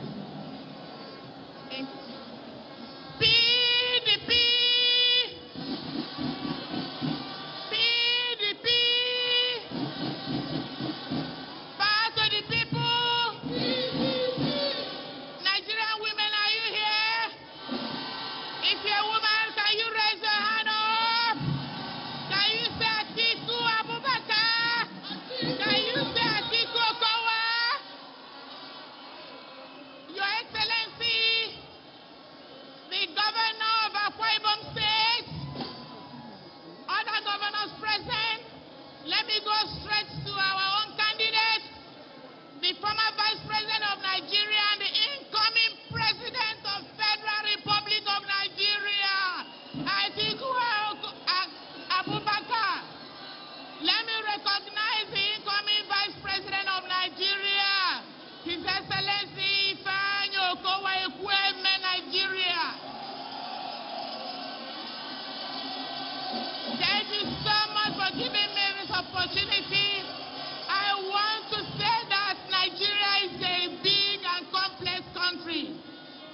Abubakar. Let me recognize the incoming Vice President of Nigeria, His Excellency Akwa, Nigeria. Thank you so much for giving me this opportunity. I want to say that Nigeria is a big and complex country.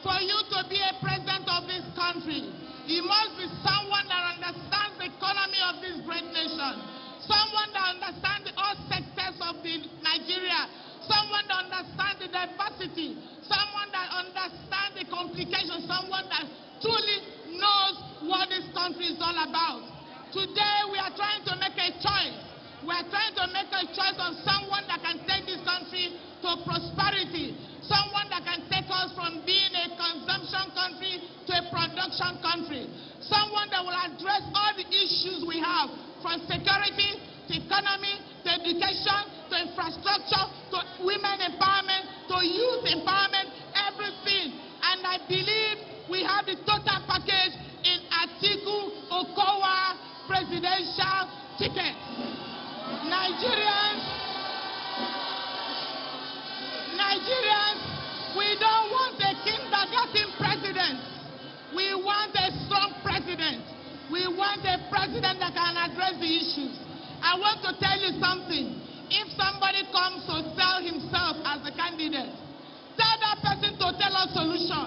For you to be a president of this country, you must be someone that understands the economy of this great nation, someone that understands all sectors of Nigeria, someone that understands the diversity, someone that understands the complications, someone that truly knows what this country is all about. Today we are trying to make a choice. We are trying to make a choice of someone that can take this country to prosperity, someone that can take us from being a consumption country to a production country, someone that will address all the issues we have, from security to economy to education to infrastructure to women empowerment to youth empowerment, everything. And I believe we have the total package in Atiku presidential ticket. Nigerians, we don't want a kindergarten president. We want a strong president. We want a president that can address the issues. I want to tell you something. If somebody comes to sell himself as a candidate, tell that person to tell us solution.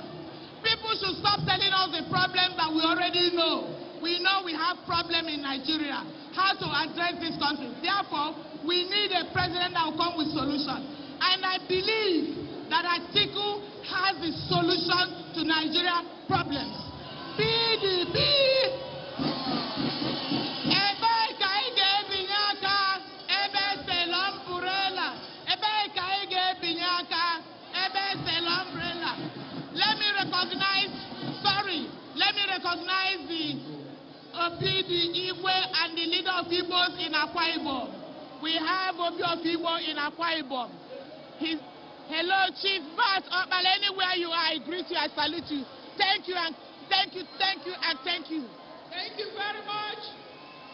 People should stop telling us the problem that we already know. We know we have problem in Nigeria. How to address this country. Therefore, we need a president that will come with solution. And I believe that Atiku has the solution to Nigeria problems. PDP. Let me recognize the Igwe and the leader of Ibom in Akwa Ibom. We have Obi of Ibom in Akwa Ibom. Hello, Chief Bat, but anywhere you are, I greet you, I salute you. Thank you and thank you, thank you and thank you. Thank you very much,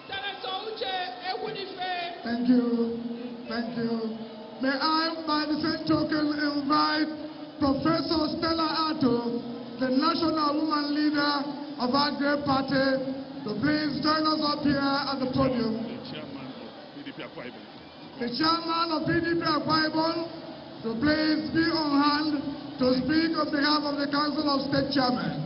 Senator Uche Ekwunife. Thank you. Thank you. May I, by the same token, invite Professor Stella Atto, the national woman leader of our great party, to please join us up here at the podium. The chairman of PDP Akwa Ibom to please be on hand to speak on behalf of the Council of State Chairmen.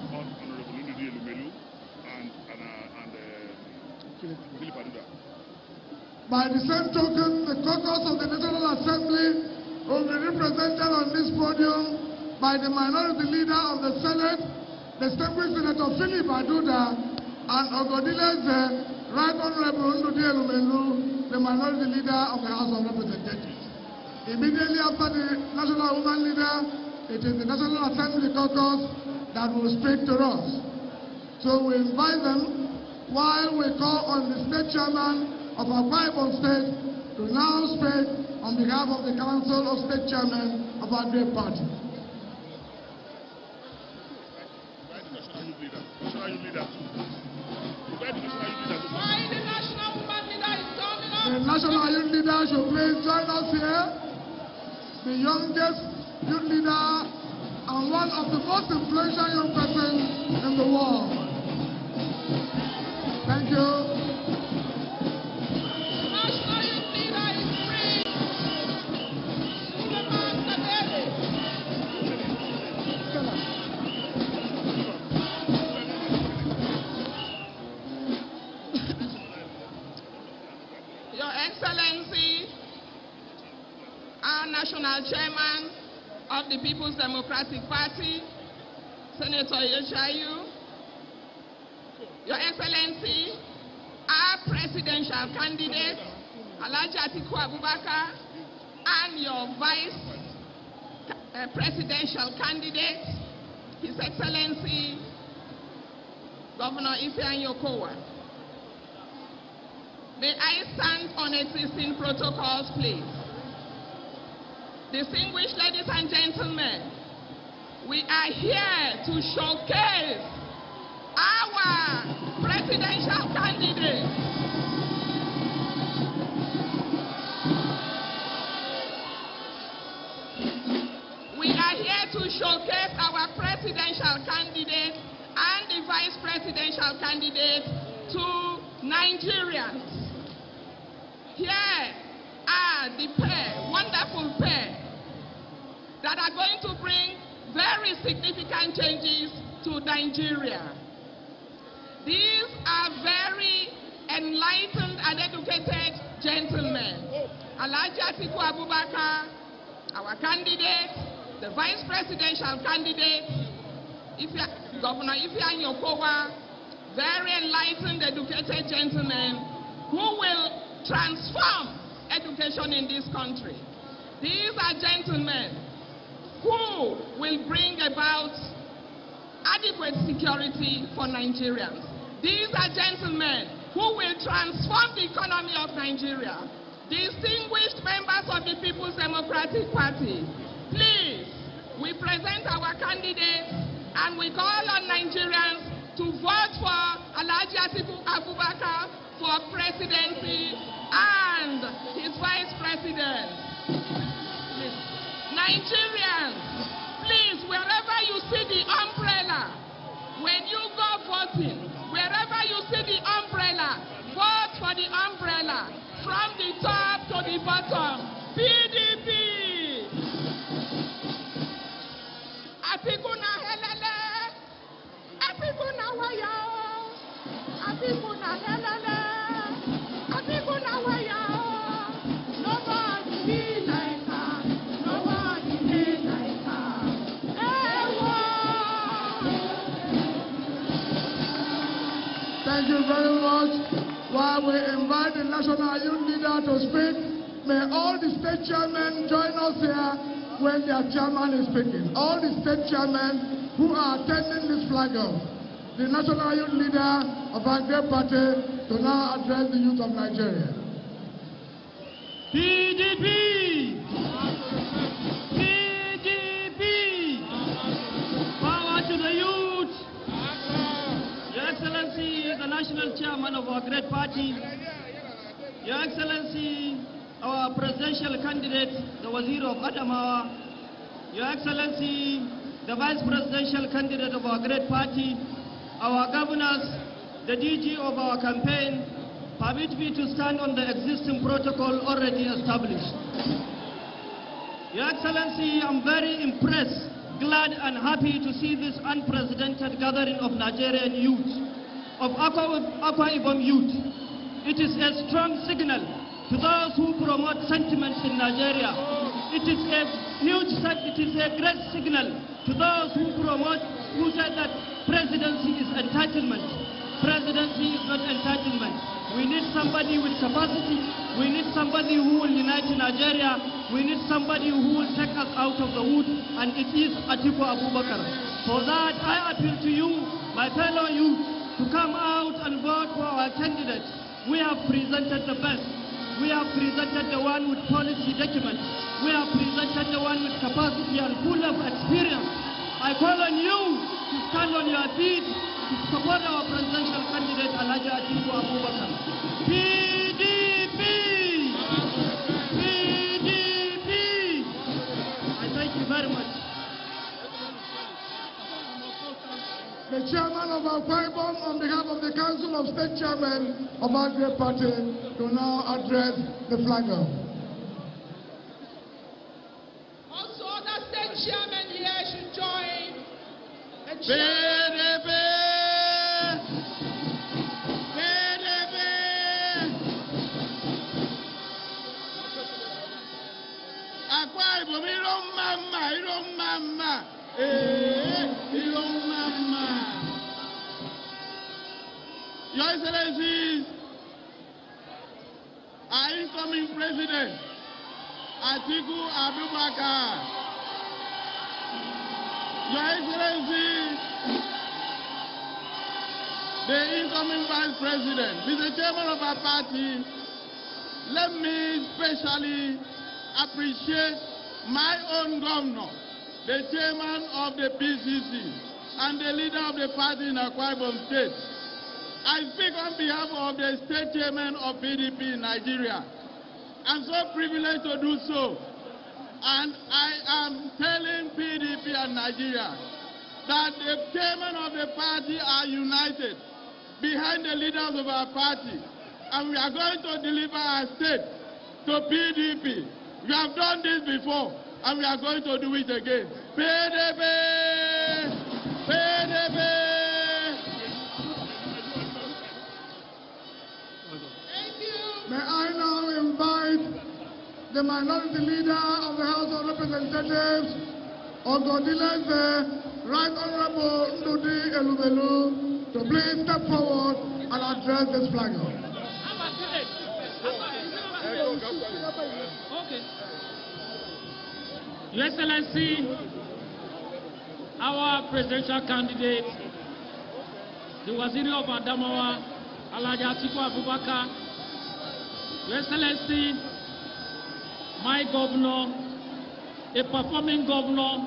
By the same token, the caucus of the National Assembly will be represented on this podium by the minority leader of the Senate, distinguished Senator Philip Aduda, and Ogodileze, Right Honorable Ndudi Elumelu, the minority leader of the House of Representatives. Immediately after the national woman leader, it is the National Assembly caucus that will speak to us. So we invite them while we call on the state chairman of Akwa Ibom State to now speak on behalf of the Council of State Chairmen of our great party. youth leader. National youth leader. Where the national youth leader? Why the national woman leader is coming up? The national youth leader should please join us here. The youngest youth leader and one of the most influential young persons in the world. Thank you. The national youth leader is free. Your Excellency, our national chairman of the People's Democratic Party, Senator Yeshayu, Your Excellency, our presidential candidate, Alhaji Atiku Abubakar, and your vice presidential candidate, His Excellency, Governor Ifeanyi Okowa. May I stand on existing protocols, please? Distinguished ladies and gentlemen, we are here to showcase our presidential candidate. We are here to showcase our presidential candidate and the vice presidential candidate to Nigerians. Here are the pair, wonderful pair, that are going to bring very significant changes to Nigeria. These are very enlightened and educated gentlemen. Alhaji Atiku Abubakar, our candidate, the vice presidential candidate, Governor Ifeanyi Okowa, very enlightened, educated gentlemen who will transform education in this country. These are gentlemen who will bring about adequate security for Nigerians. These are gentlemen who will transform the economy of Nigeria. Distinguished members of the People's Democratic Party, please, we present our candidates and we call on Nigerians to vote for Alhaji Atiku Abubakar for presidency and his vice president. Nigerians, please, wherever you see the umbrella, when you go voting, wherever you see the umbrella, vote for the umbrella from the top to the bottom. PDP. Atiku na helele, Atiku na waya, Atiku na helele, Atiku na waya. Nobody be like her, nobody be like her. Thank you very much. While we invite the national youth leader to speak, may all the state chairmen join us here when their chairman is speaking. All the state chairmen who are attending this flag off, the national youth leader of our great party, to now address the youth of Nigeria. PDP! PDP! Power to the youth! Your Excellency, the national chairman of our great party, Your Excellency, our presidential candidate, the Wazir of Adamawa, Your Excellency, the vice presidential candidate of our great party, our governors, the DG of our campaign, permit me to stand on the existing protocol already established. Your Excellency, I'm very impressed, glad and happy to see this unprecedented gathering of Nigerian youth, of Akwa Ibom youth. It is a strong signal to those who promote sentiments in Nigeria. It is a great signal to those who promote, who said that presidency is entitlement. Presidency is not entitlement. We need somebody with capacity. We need somebody who will unite Nigeria. We need somebody who will take us out of the wood, and it is Atiku Abubakar. For that, I appeal to you, my fellow youth, to come out and vote for our candidates. We have presented the best. We have presented the one with policy documents. We have presented the one with capacity and full of experience. I call on you to stand on your feet to support our presidential candidate, Atiku Abubakar. PDP! PDP! I thank you very much. The chairman of our Ibom, on behalf of the Council of State Chairmen of our great party, to now address the flag off. Also, other state chairmen here should join. PDP! PDP! Akwa Ibom, Iron Mama. Your Excellencies, our incoming President, Atiku Abubakar. Your Excellencies, the incoming Vice President, Mr. Chairman of our party, let me specially appreciate my own governor, the chairman of the PCC, and the leader of the party in Akwa Ibom State. I speak on behalf of the state chairman of PDP in Nigeria. I'm so privileged to do so. And I am telling PDP and Nigeria that the chairman of the party are united behind the leaders of our party. And we are going to deliver our state to PDP. We have done this before, and we are going to do it again. PDP! PDP! May I now invite the minority leader of the House of Representatives, Ogodile, the Right Honorable Ndudi Elubelu, to please step forward and address this flag off. Okay. Your Excellency, our presidential candidate, the Waziri of Adamawa, Atiku Abubakar, Your Excellency, my governor, a performing governor,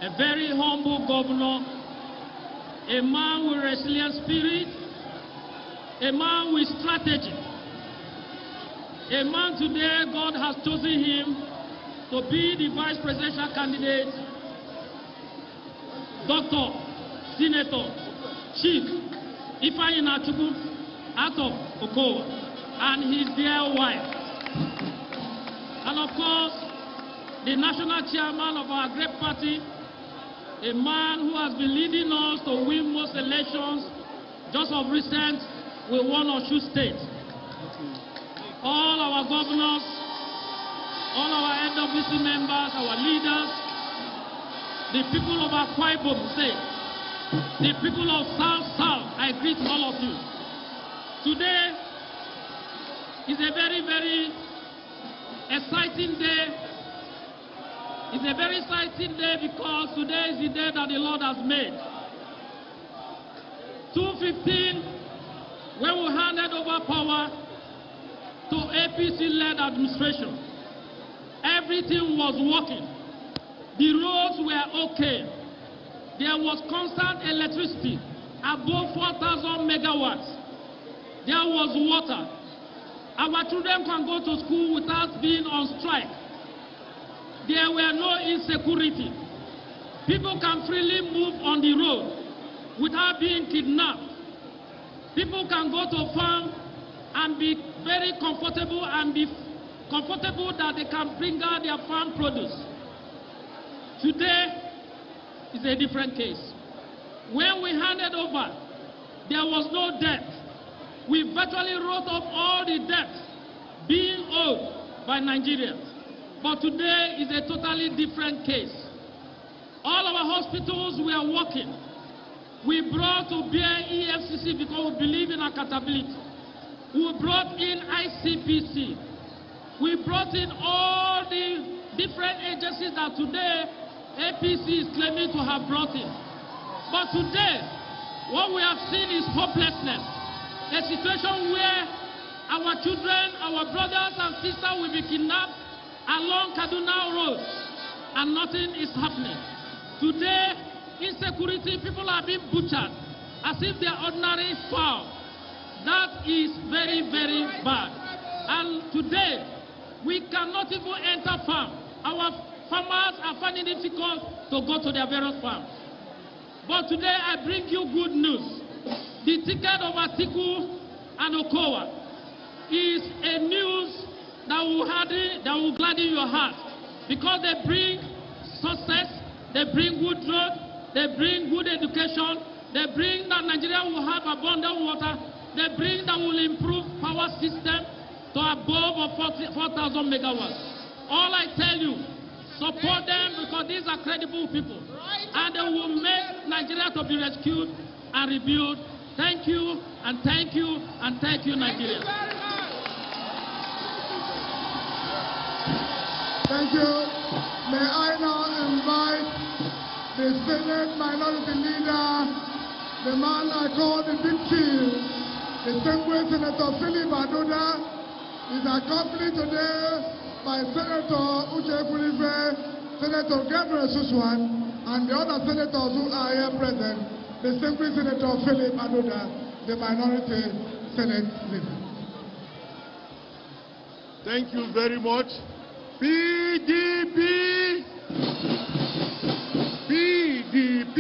a very humble governor, a man with resilient spirit, a man with strategy, a man today God has chosen him to be the vice presidential candidate, Dr. Senator Chief Ifeanyi Atiku out of Akwa, and his dear wife. And of course, the national chairman of our great party, a man who has been leading us to win most elections, just of recent, we won Osun State. All our governors, all our NWC members, our leaders, the people of Akwa Ibom State, the people of South, I greet all of you. Today is a very, very exciting day. It's a very exciting day because today is the day that the Lord has made. 2015, when we handed over power to APC-led administration, everything was working. The roads were okay. There was constant electricity, above 4,000 megawatts. There was water. Our children can go to school without being on strike. There were no insecurity. People can freely move on the road without being kidnapped. People can go to farm and be very comfortable and be comfortable that they can bring out their farm produce. Today is a different case. When we handed over, there was no debt. We virtually wrote off all the debts being owed by Nigerians. But today is a totally different case. All our hospitals were working. We brought to bear EFCC because we believe in accountability. We brought in ICPC. We brought in all the different agencies that today APC is claiming to have brought in. But today, what we have seen is hopelessness. A situation where our children, our brothers and sisters will be kidnapped along Kaduna Road, and nothing is happening. Today, insecurity, people are being butchered as if they are ordinary fowl. That is very, very bad. And today, we cannot even enter farm. Our farmers are finding it difficult to go to their various farms. But today, I bring you good news. The ticket of Atiku and Akwa is a news that will gladden your heart, because they bring success, they bring good road, they bring good education, they bring that Nigeria will have abundant water, they bring that will improve power system to above 4,000 megawatts. All I tell you, support them, because these are credible people, and they will make Nigeria to be rescued and rebuilt. Thank you, and thank you, and thank you, Nigeria. Thank you. May I now invite the Senate Minority Leader, the man I call the Big Chief, distinguished Senator Philip Adoda, is accompanied today by Senator Uche Kulife, Senator Gabriel Suswan, and the other senators who are here present, distinguished Senator Philip Adoda, the Minority Senate Leader. Thank you very much. PDP! PDP!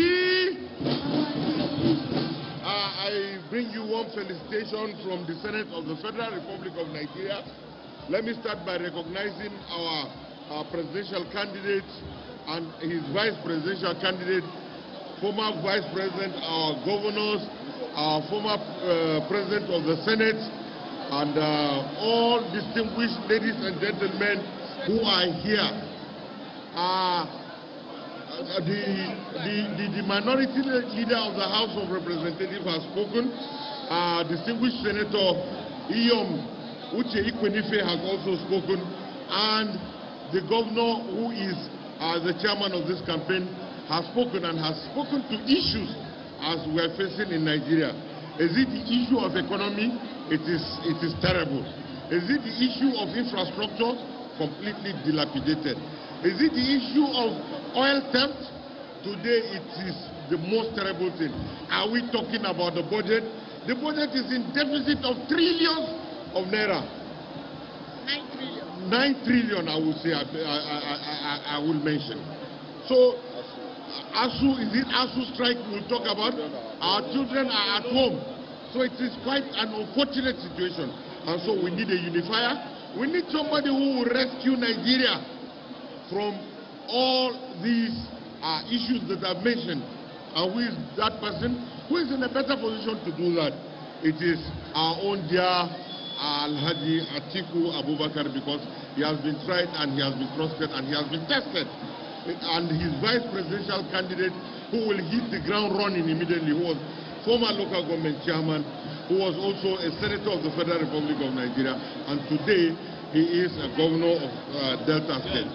I bring you warm felicitation from the Senate of the Federal Republic of Nigeria. Let me start by recognizing our presidential candidate and his vice presidential candidate, former vice president, our governors, our former president of the Senate, and all distinguished ladies and gentlemen who are here. The minority leader of the House of Representatives has spoken. Distinguished Senator Ibom has also spoken, and the governor, who is the chairman of this campaign, has spoken, and has spoken to issues as we are facing in Nigeria. Is it the issue of economy? It is terrible. Is it the issue of infrastructure? Completely dilapidated. Is it the issue of oil theft? Today it is the most terrible thing. Are we talking about the budget? The budget is in deficit of trillions of naira. 9 trillion. 9 trillion, I will say, I will mention. So, ASU, is it ASU strike we'll talk about? Our children are at home. So it is quite an unfortunate situation. And so we need a unifier. We need somebody who will rescue Nigeria from all these issues that I've mentioned. And who is that person? Who is in a better position to do that? It is our own dear Alhaji Atiku Abubakar, because he has been tried and he has been trusted and he has been tested. And his vice presidential candidate, who will hit the ground running immediately, who was former local government chairman, who was also a senator of the Federal Republic of Nigeria, and today he is a governor of Delta State.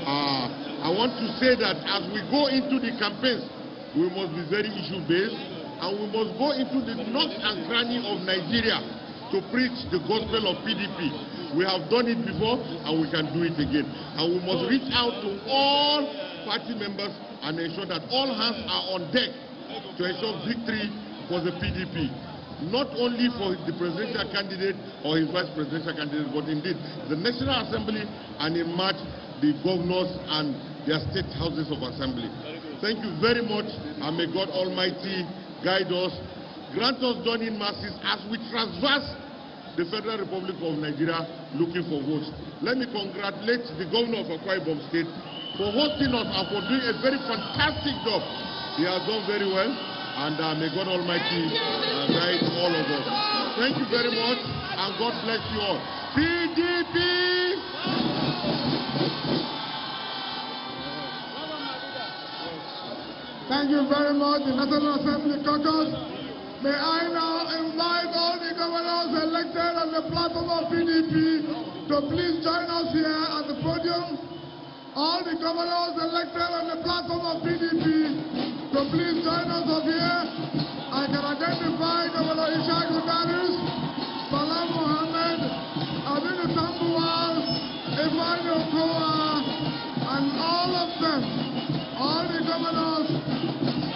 I want to say that as we go into the campaigns, we must be very issue-based, and we must go into the nook and cranny of Nigeria to preach the gospel of PDP. We have done it before, and we can do it again. And we must reach out to all party members and ensure that all hands are on deck to ensure victory for the PDP. Not only for the presidential candidate or his vice presidential candidate, but indeed the National Assembly, and in March, the governors and their state houses of assembly. Thank you very much, and may God Almighty guide us, grant us joining masses as we traverse the Federal Republic of Nigeria looking for votes. Let me congratulate the governor of Akwa Ibom State for hosting us and for doing a very fantastic job. He has done very well, and may God Almighty guide all of us. Thank you very much, and God bless you all. PDP! Thank you very much, the National Assembly caucus. May I now invite all the governors elected on the platform of PDP to please join us here at the podium. All the governors elected on the platform of PDP to please join us up here. I can identify Governor Ishaq Darius, Bala Mohammed, Abinu Tambuwal, Ifeanyi Okowa, and all of them all the governors,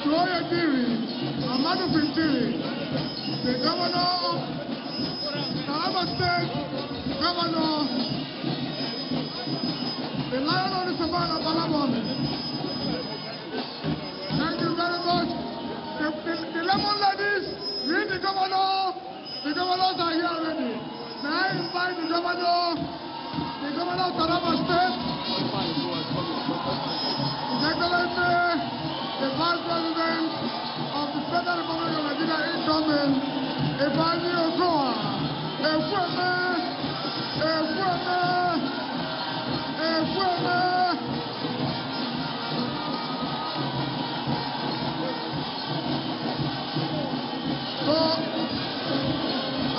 Troy Diri, Amadu Fintiri, the governor of Taraba State, Governor, the Lion of the Savannah, Balabon. Thank you very much. The lemon ladies, read the governor. The governors are here already. May I invite the governor of Taraba State, His Excellency, the Vice President of the Federal Republic of Nigeria incoming, Ibom Akwa, So,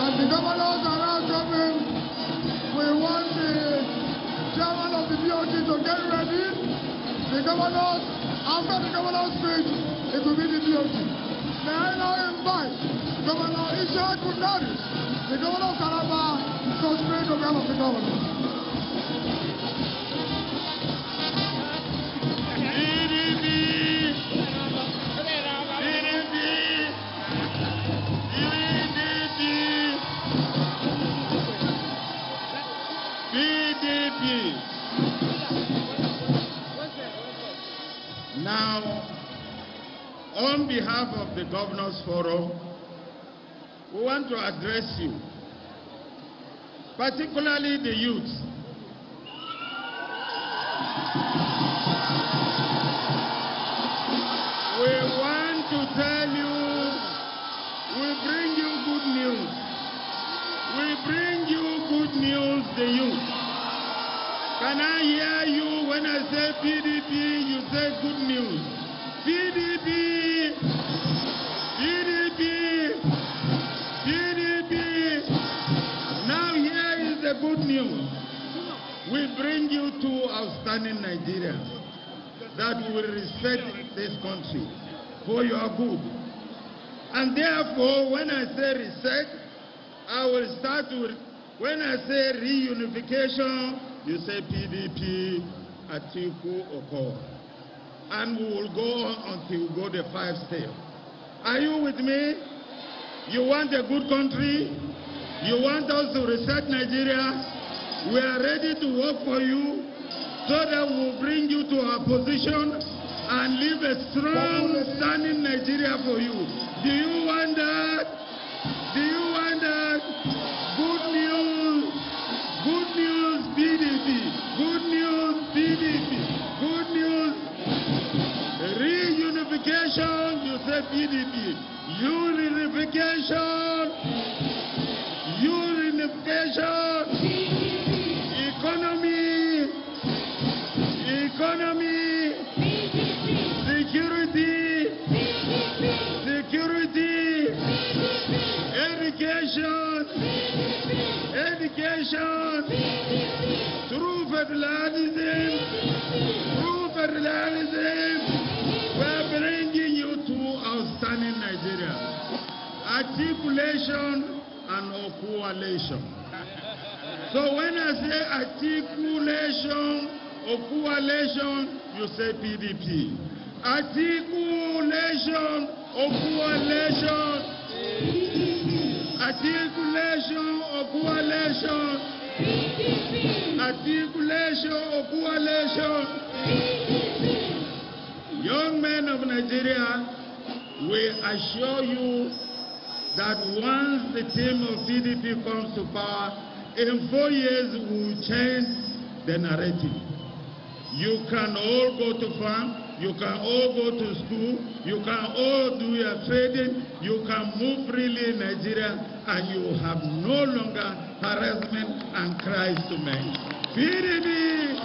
as the governors are now coming, we want the chairman of the BOT to get ready. The governors, after the governor's speech, it will be the BOT. May I now invite Governor Ishaq Kundari, the governor of Taraba, to speak on behalf of the governor. Now, on behalf of the Governors Forum, we want to address you, particularly the youth. We want to tell you, we bring you good news. We bring you good news, the youth. Can I hear you when I say PDP, you say good news? PDP, PDP, PDP. Now here is the good news. We bring you two outstanding Nigerians that will respect this country for your good. And therefore, when I say respect, I will start with, when I say reunification, you say PDP, Atiku, Akwa. And we will go on until we go the 5 steps. Are you with me? You want a good country? You want us to reset Nigeria? We are ready to work for you so that we will bring you to our position and leave a strong standing Nigeria for you. Do you want that? Do you want that? Good news. Good news, PDP. Good news, PDP. Good news. Reunification, you say PDP. Unification. Unification. Economy. Economy. Security. Security. Education. Education. True federalism. True federalism. We're bringing you to outstanding Nigeria. Articulation and coalition. So when I say articulation or coalition, you say PDP. Articulation or coalition. Articulation or coalition. Articulation or coalition. Young men of Nigeria, we assure you that once the team of PDP comes to power, in 4 years we will change the narrative. You can all go to farm, you can all go to school, you can all do your trading, you can move freely in Nigeria, and you will have no longer harassment and cries to men. PDP,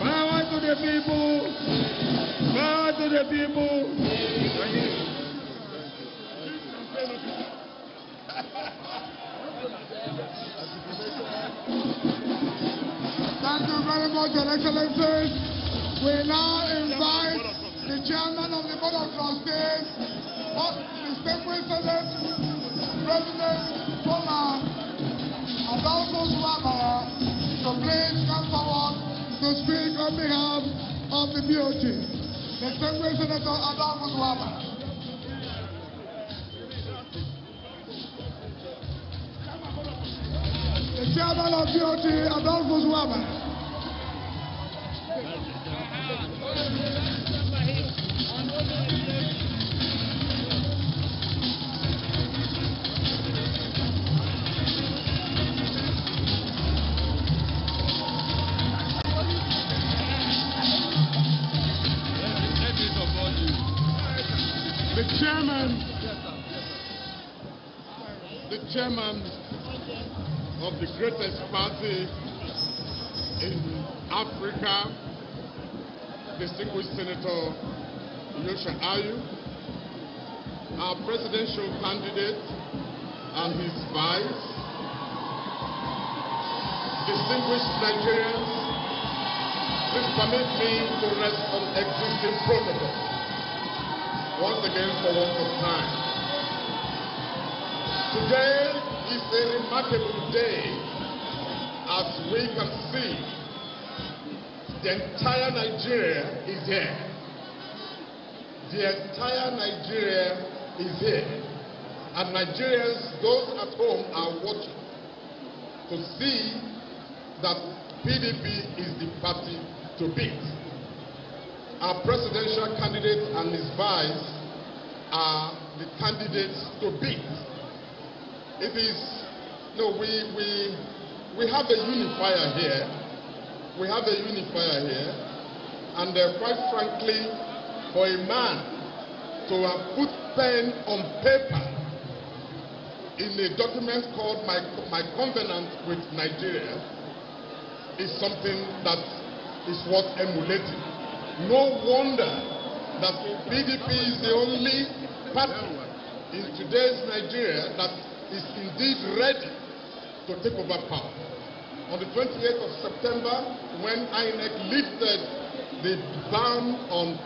power to the people, power to the people. Thank you very much, Your Excellency. We now invite the chairman of the Board of Trustees, distinguished Senate President Bola, and also Swabara, to please come forward to speak on behalf of the BOT. Distinguished Senator Adolphus Waba. The chairman of DOT, Adolphus Waba. The chairman of the greatest party in Africa, distinguished Senator Yosha Ayu, our presidential candidate and his vice, distinguished Nigerians, please permit me to rest on existing protocol. Once again, for one more time. Today is a remarkable day. As we can see, the entire Nigeria is here. The entire Nigeria is here. And Nigerians, those at home, are watching to see that PDP is the party to beat. Our presidential candidate and his vice are the candidates to beat. It is, no, we have a unifier here. We have a unifier here. And quite frankly, for a man to have put pen on paper in a document called My Covenant with Nigeria is something that is worth emulating. No wonder that PDP is the only party in today's Nigeria that is indeed ready to take over power. On the 28th of September, when INEC lifted the ban on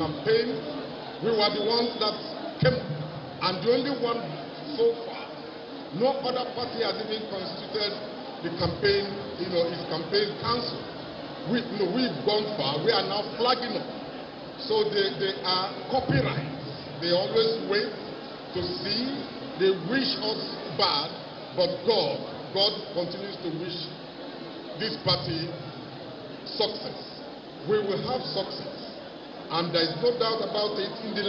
campaigns, we were the ones that came, and the only one so far. No other party has even constituted the campaign, its campaign council. We've gone far. We are now flagging up. So they are copyrights. They always wait to see. They wish us bad, but God continues to wish this party success. We will have success, and there is no doubt about it. In the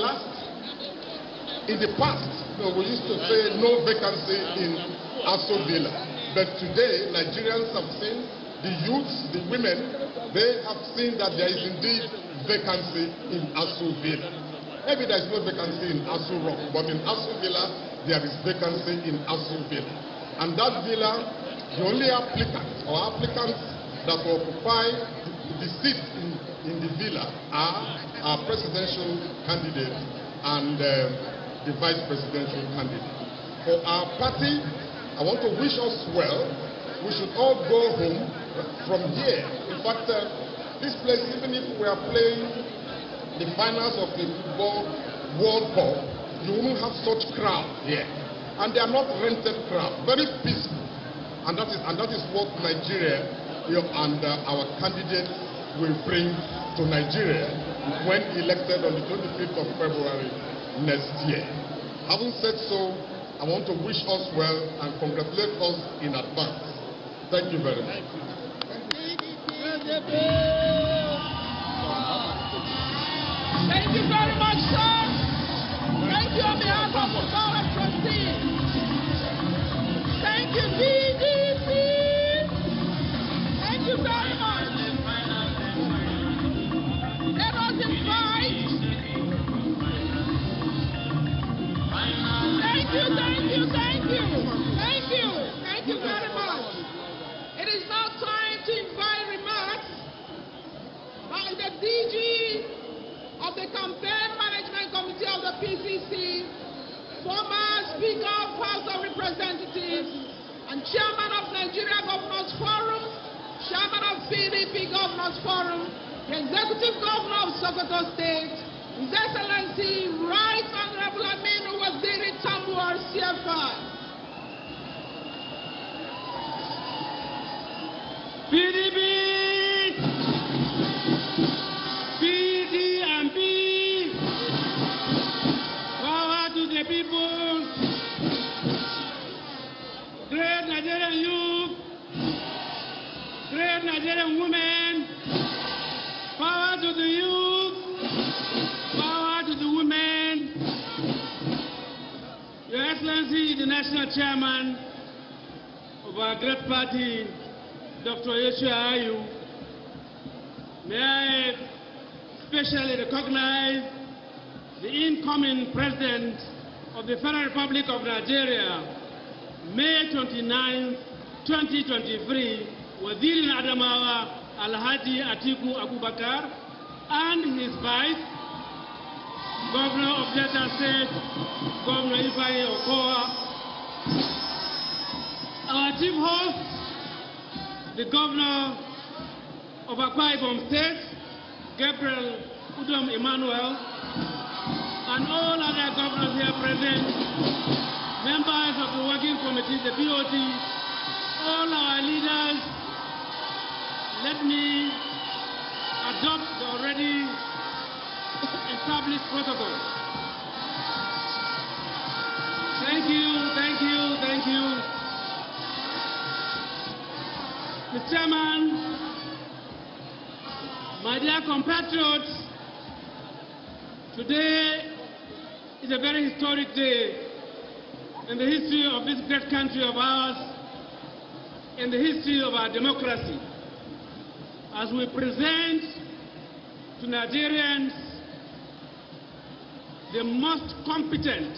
past, we used to say no vacancy in Aso Villa, but today Nigerians have seen. The youths, the women, they have seen that there is indeed vacancy in Aso Villa. Maybe there is no vacancy in Aso Rock, but in Aso Villa, there is vacancy in Aso Villa. And that villa, the only applicants that will occupy the seats in the villa are our presidential candidate and the vice presidential candidate. For our party, I want to wish us well. We should all go home from here. In fact, this place, even if we are playing the finals of the football World Cup, you won't have such crowd here. And they are not rented crowd, very peaceful. And that is what Nigeria and our candidate will bring to Nigeria when elected on the 25th of February next year. Having said so, I want to wish us well and congratulate us in advance. Thank you very much. Thank you very much, sir. Thank you on behalf of the Board of Trustees. Thank you, PDP. Thank you very much. Let us invite. Thank you very much. It is now time to invite remarks by the DG of the Campaign Management Committee of the PCC, former Speaker of House of Representatives, and Chairman of Nigeria Governors Forum, Chairman of PDP Governors Forum, the Executive Governor of Sokoto State, His Excellency Right Honorable Aminu Waziri Tambuwar CFI. PDP, PD and PD. Excellency, the National Chairman of our great party, Dr. Yoshua Ayu, may I especially recognize the incoming President of the Federal Republic of Nigeria, May 29, 2023, Waziri Adamawa Alhaji Atiku Abubakar, and his Vice, Governor of Delta State, Governor Akwa. Our chief host, the Governor of Akwa Ibom State, Gabriel Udom Emmanuel, and all other governors here present, members of the working committee, the BOT, all our leaders. Let me adopt the already established protocol. Thank you, thank you, thank you. Mr. Chairman, my dear compatriots, today is a very historic day in the history of this great country of ours, in the history of our democracy, as we present to Nigerians the most competent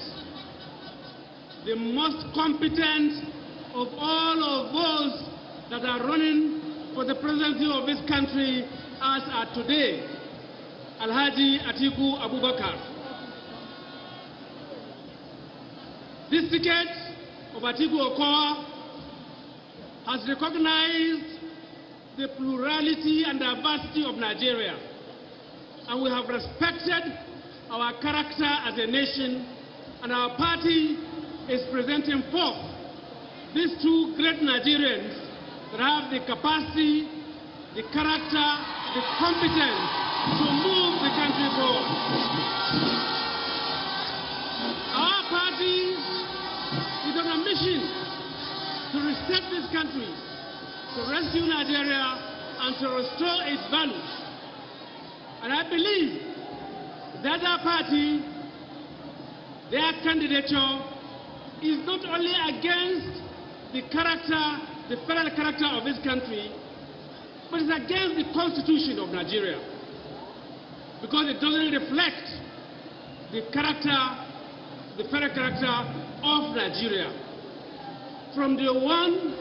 of all of those that are running for the presidency of this country as at today, Alhaji Atiku Abubakar. This ticket of Atiku Akwa has recognized the plurality and diversity of Nigeria, and we have respected our character as a nation, and our party is presenting forth these two great Nigerians that have the capacity, the character, the competence to move the country forward. Our party is on a mission to reset this country, to rescue Nigeria, and to restore its values. And I believe that our party, their candidature, is not only against the character, the federal character of this country, but it's against the Constitution of Nigeria, because it doesn't reflect the character, the federal character of Nigeria. From day one,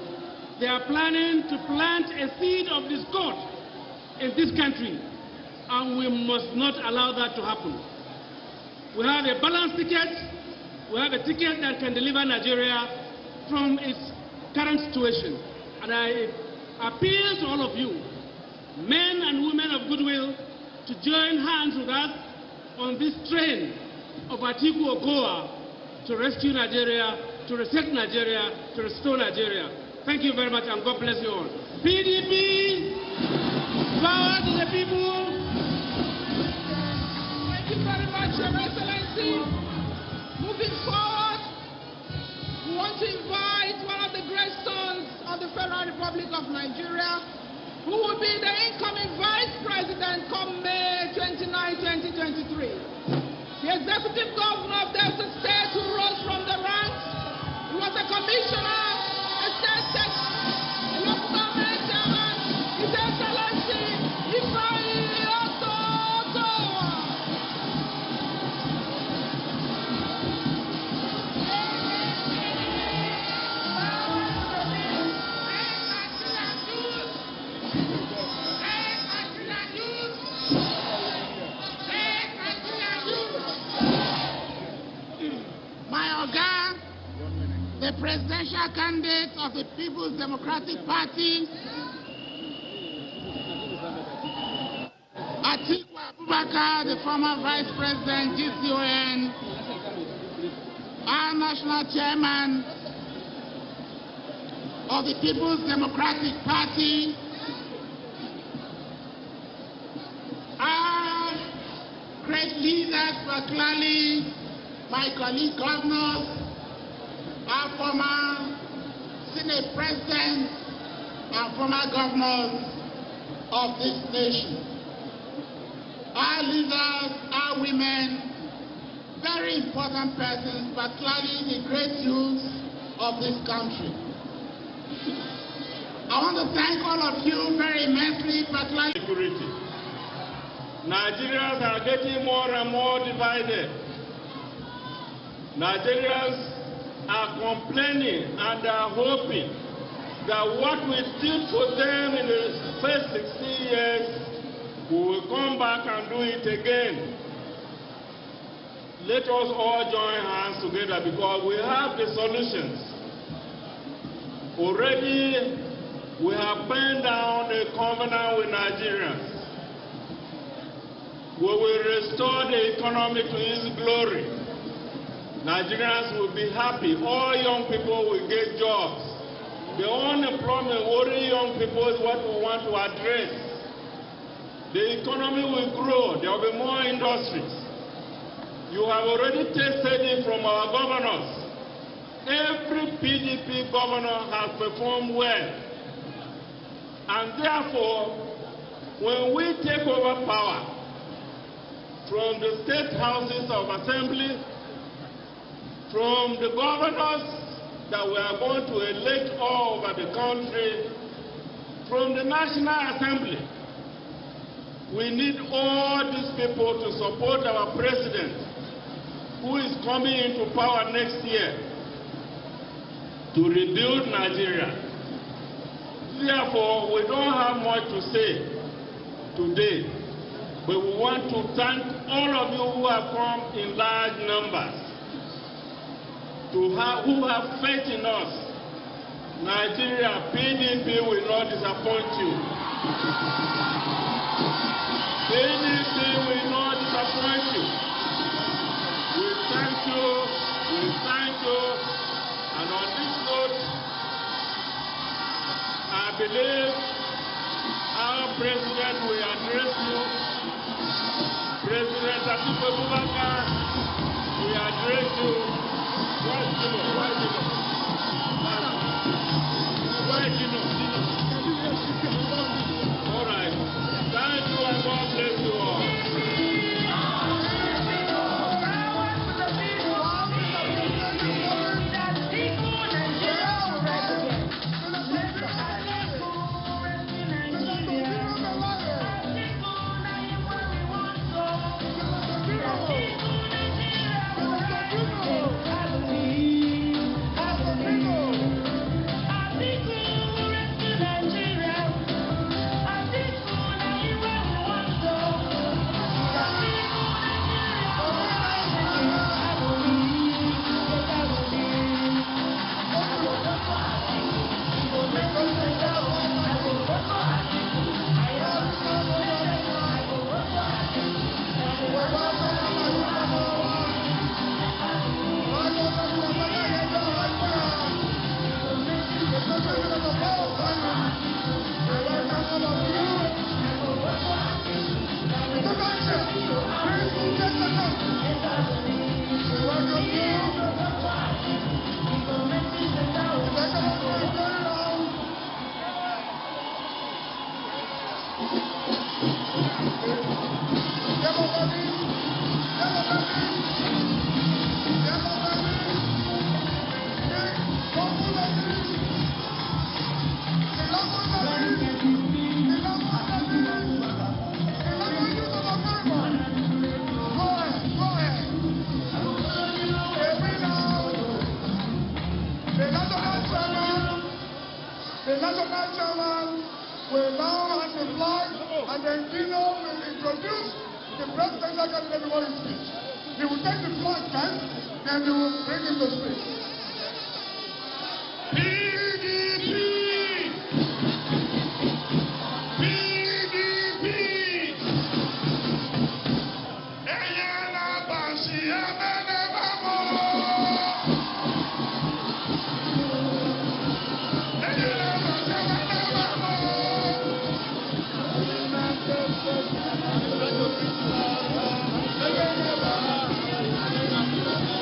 they are planning to plant a seed of discord in this country, and we must not allow that to happen. We have a balanced ticket. We have a ticket that can deliver Nigeria from its current situation. And I appeal to all of you, men and women of goodwill, to join hands with us on this train of Atiku Akwa to rescue Nigeria, to reset Nigeria, to restore Nigeria. Thank you very much, and God bless you all. PDP, power to the people. Thank you very much, Your Excellency. Moving forward, we want to invite one of the great sons of the Federal Republic of Nigeria, who will be the incoming Vice President come May 29, 2023. The Executive Governor of Delta State, who rose from the ranks. He was a commissioner, a state a local government chairman, His Excellency Ibom. The presidential candidate of the People's Democratic Party, Atiku Abubakar, the former Vice President, GCON, our National Chairman of the People's Democratic Party, our great leaders, particularly my colleague governors, our former Senate President and former governors of this nation. Our leaders, our women, very important persons, particularly the great youth of this country. I want to thank all of you very immensely, particularly security. Nigerians are getting more and more divided. Nigerians are complaining and are hoping that what we did for them in the first 16 years, we will come back and do it again. Let us all join hands together because we have the solutions. Already, we have penned down a covenant with Nigerians. We will restore the economy to its glory. Nigerians will be happy. All young people will get jobs. The unemployment worrying young people is what we want to address. The economy will grow. There will be more industries. You have already tasted it from our governors. Every PDP governor has performed well. And therefore, when we take over power from the state houses of assembly, from the governors that we are going to elect all over the country, from the National Assembly, we need all these people to support our president, who is coming into power next year, to rebuild Nigeria. Therefore, we don't have much to say today, but we want to thank all of you who have come in large numbers, who have faith in us. Nigeria, PDP will not disappoint you. PDP will not disappoint you. We thank you, and on this note, I believe our president will address you. President Atiku Abubakar will address you. Why all right. Thank you and God bless you all. The national chairman will now hand the flag, and then Dino will introduce the presidential candidate before his speech. He will take the flag first, then he will bring him to speech. PDP! PDP! Eyana Bansi Amene Babo! Eyana Bansi Amene Babo! Eyana Bansi Amene Babo!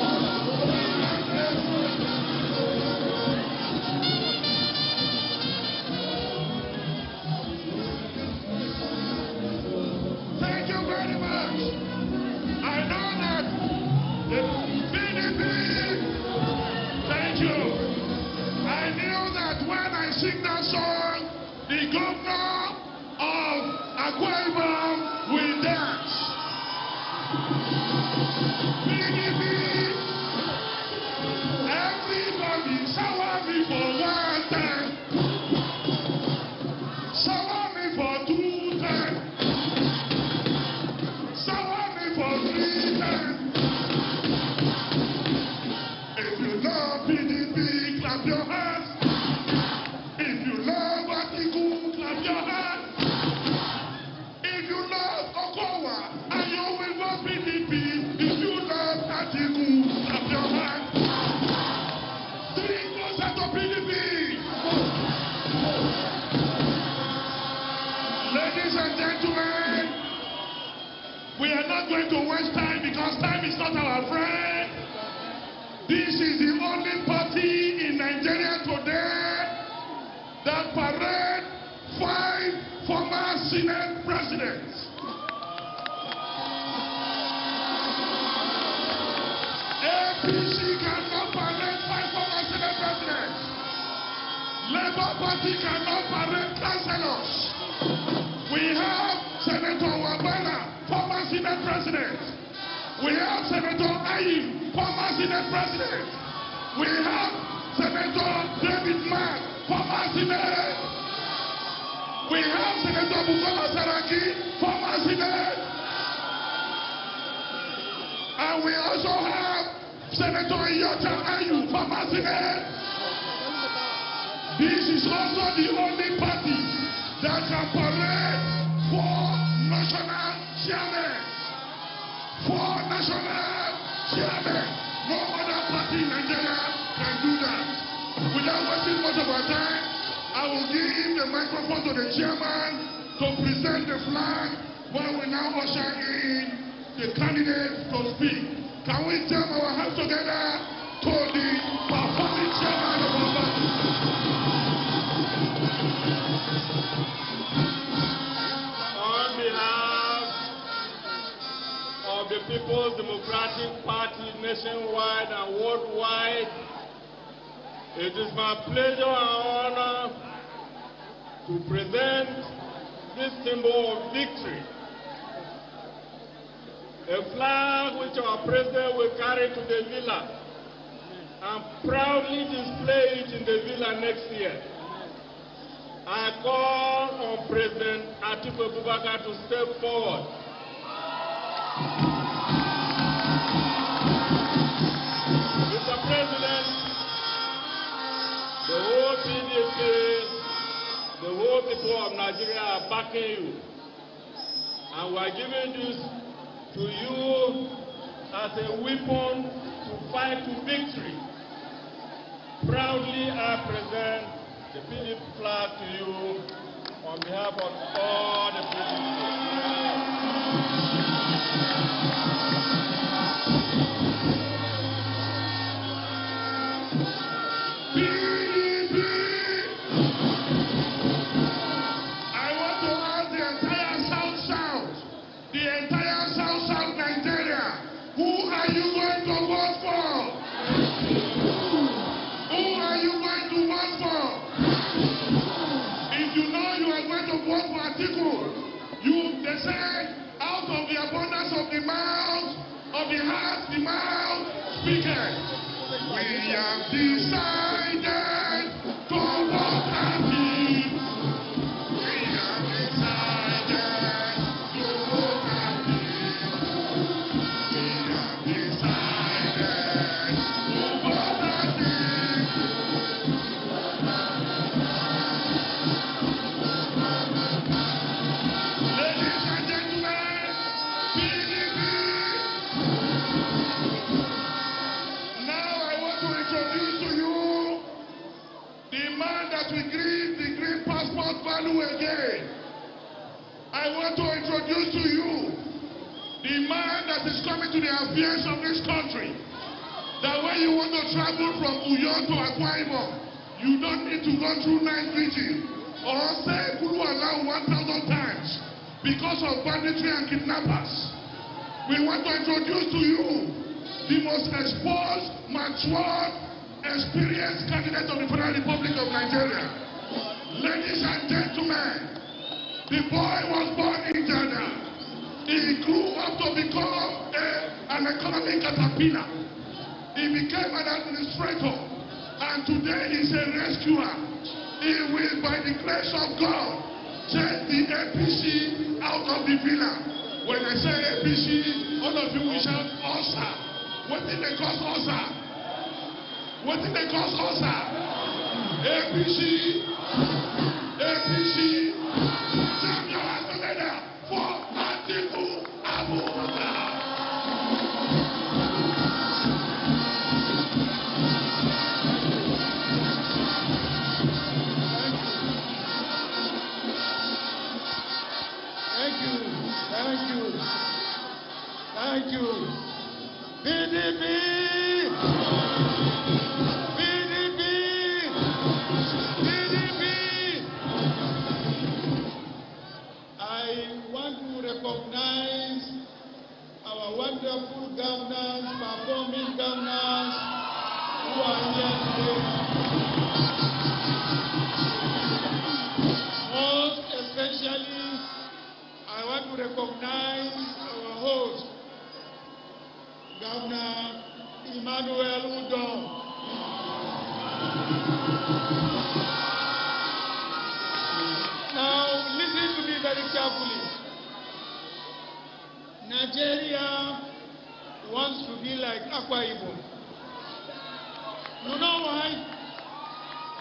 governor of Akwa Ibom will dance. Everybody shower me for one time. Shower me for 2 times. Shower me for 3 times. If you love PDP, clap your hands. If you love Atiku, clap your hands. If you love Akwa and you will vote PDP, if you love Atiku, clap your hands. 3% of PDP. Ladies and gentlemen, we are not going to waste time because time is not our friend. This is the only party in Nigeria today that parade 5 former Senate presidents. APC cannot parade 5 former Senate presidents. Labour Party cannot parade councillors. We have Senator Wabana, former Senate president. We have Senator Ayim, former Senate president. We have Senator David Mann, former Senate. We have Senator Abubakar Saraki, former Senate. And we also have Senator Iyota Ayu, former Senate. This is also the only party that can parade 4 national chairmen. 4 national chairmen. No other party in Nigeria can do that. Without wasting much of our time, I will give the microphone to the chairman to present the flag while we now usher in the candidates to speak. Can we jam our hands together to the performing chairman of our party? On behalf of the People's Democratic Party nationwide and worldwide, it is my pleasure and honor to present this symbol of victory, a flag which our president will carry to the villa and proudly display it in the villa next year. I call on President Atiku Abubakar to step forward. Mr. President, the whole PDP, the whole people of Nigeria are backing you. And we are giving this to you as a weapon to fight to victory. Proudly, I present the PDP flag to you on behalf of all the PDP. Vote for Atiku. They said, out of the abundance of the mouth, of the heart, the mouth speaketh. We have decided to vote Atiku. We have decided to vote Atiku. We have decided to vote Atiku. Again, I want to introduce to you the man that is coming to the affairs of this country. That when you want to travel from Uyo to Akwa Ibom, you don't need to go through night vigil or say Kulu Allah 1,000 times because of banditry and kidnappers. We want to introduce to you the most exposed, matured, experienced candidate of the Federal Republic of Nigeria. Ladies and gentlemen, the boy was born in Ghana. He grew up to become an economic caterpillar. He became an administrator, and today he's a rescuer. He will, by the grace of God, take the APC out of the villa. When I say APC, all of you will shout OSA. What did they call OSA? What did they call OSA? APC, APC. Send your hands together for Atiku Abubakar. Thank you. PDP! PDP! PDP! I want to recognize our wonderful governors, performing governors who are here today. Most especially, I want to recognize our host, Governor Emmanuel Udom. Now, listen to me very carefully. Nigeria wants to be like Akwa Ibom. You know why?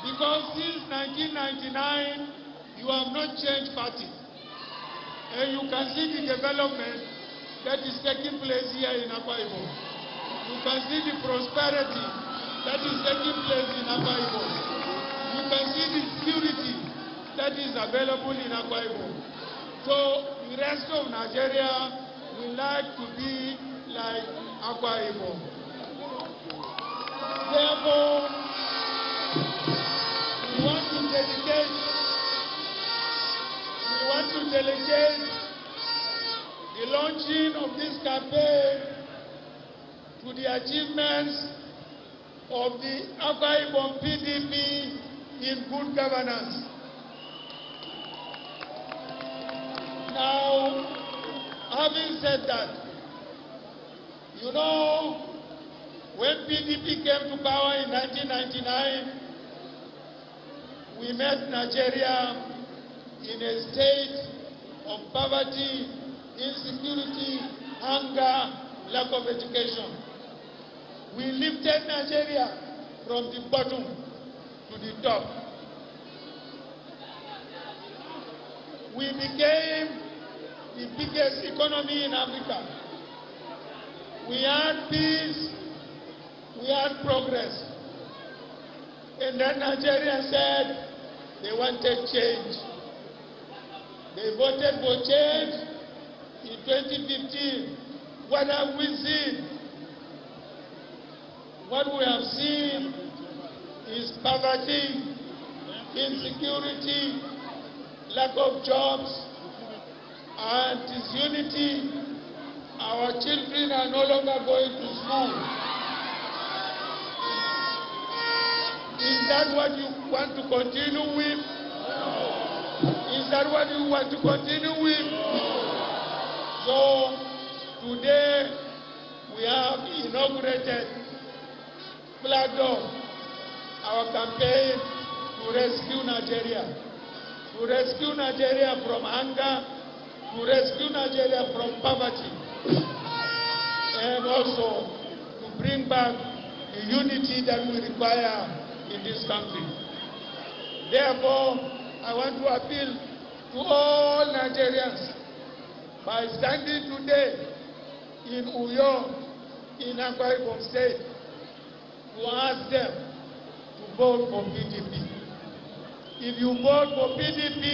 Because since 1999, you have not changed party. And you can see the development that is taking place here in Akwa Ibom. You can see the prosperity that is taking place in Akwa Ibom. You can see the security that is available in Akwa Ibom. So the rest of Nigeria would like to be like Akwa Ibom. Therefore, we want to delegate the launching of this campaign to the achievements of the Akwa Ibom PDP in good governance. Now, having said that, you know, when PDP came to power in 1999, we met Nigeria in a state of poverty, insecurity, hunger, lack of education. We lifted Nigeria from the bottom to the top. We became the biggest economy in Africa. We had peace, we had progress. And then Nigeria said they wanted change. They voted for change in 2015. What have we seen? What we have seen is poverty, insecurity, lack of jobs, and disunity. Our children are no longer going to school. Is that what you want to continue with? Is that what you want to continue with? So, today, we have inaugurated Flag Off, our campaign to rescue Nigeria. To rescue Nigeria from hunger, to rescue Nigeria from poverty, and also to bring back the unity that we require in this country. Therefore, I want to appeal to all Nigerians by standing today in Uyo, in Akwa Ibom State, to ask them to vote for PDP. If you vote for PDP,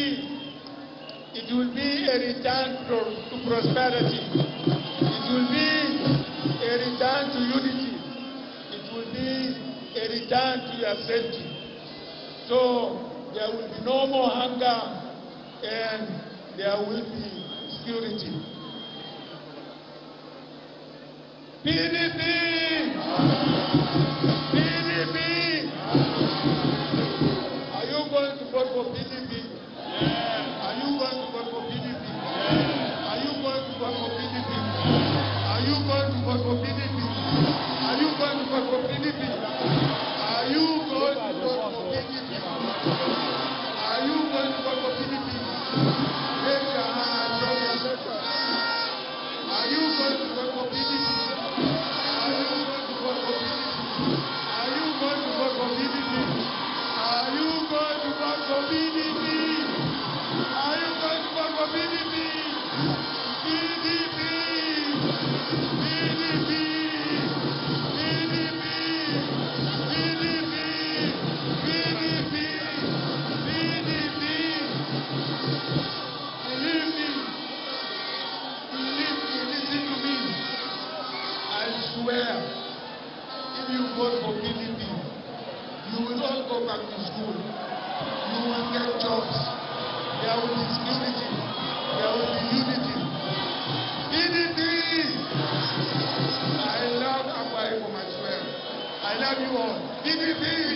it will be a return to prosperity. It will be a return to unity. It will be a return to your safety. So there will be no more hunger and there will be security. PDP! PDP! Are you going to vote for PDP? swear, if you vote for PDP, you will all go back to school. You will get jobs. There will be security. There will be unity. PDP! I love Akwa Ibom as well. I love you all. PDP!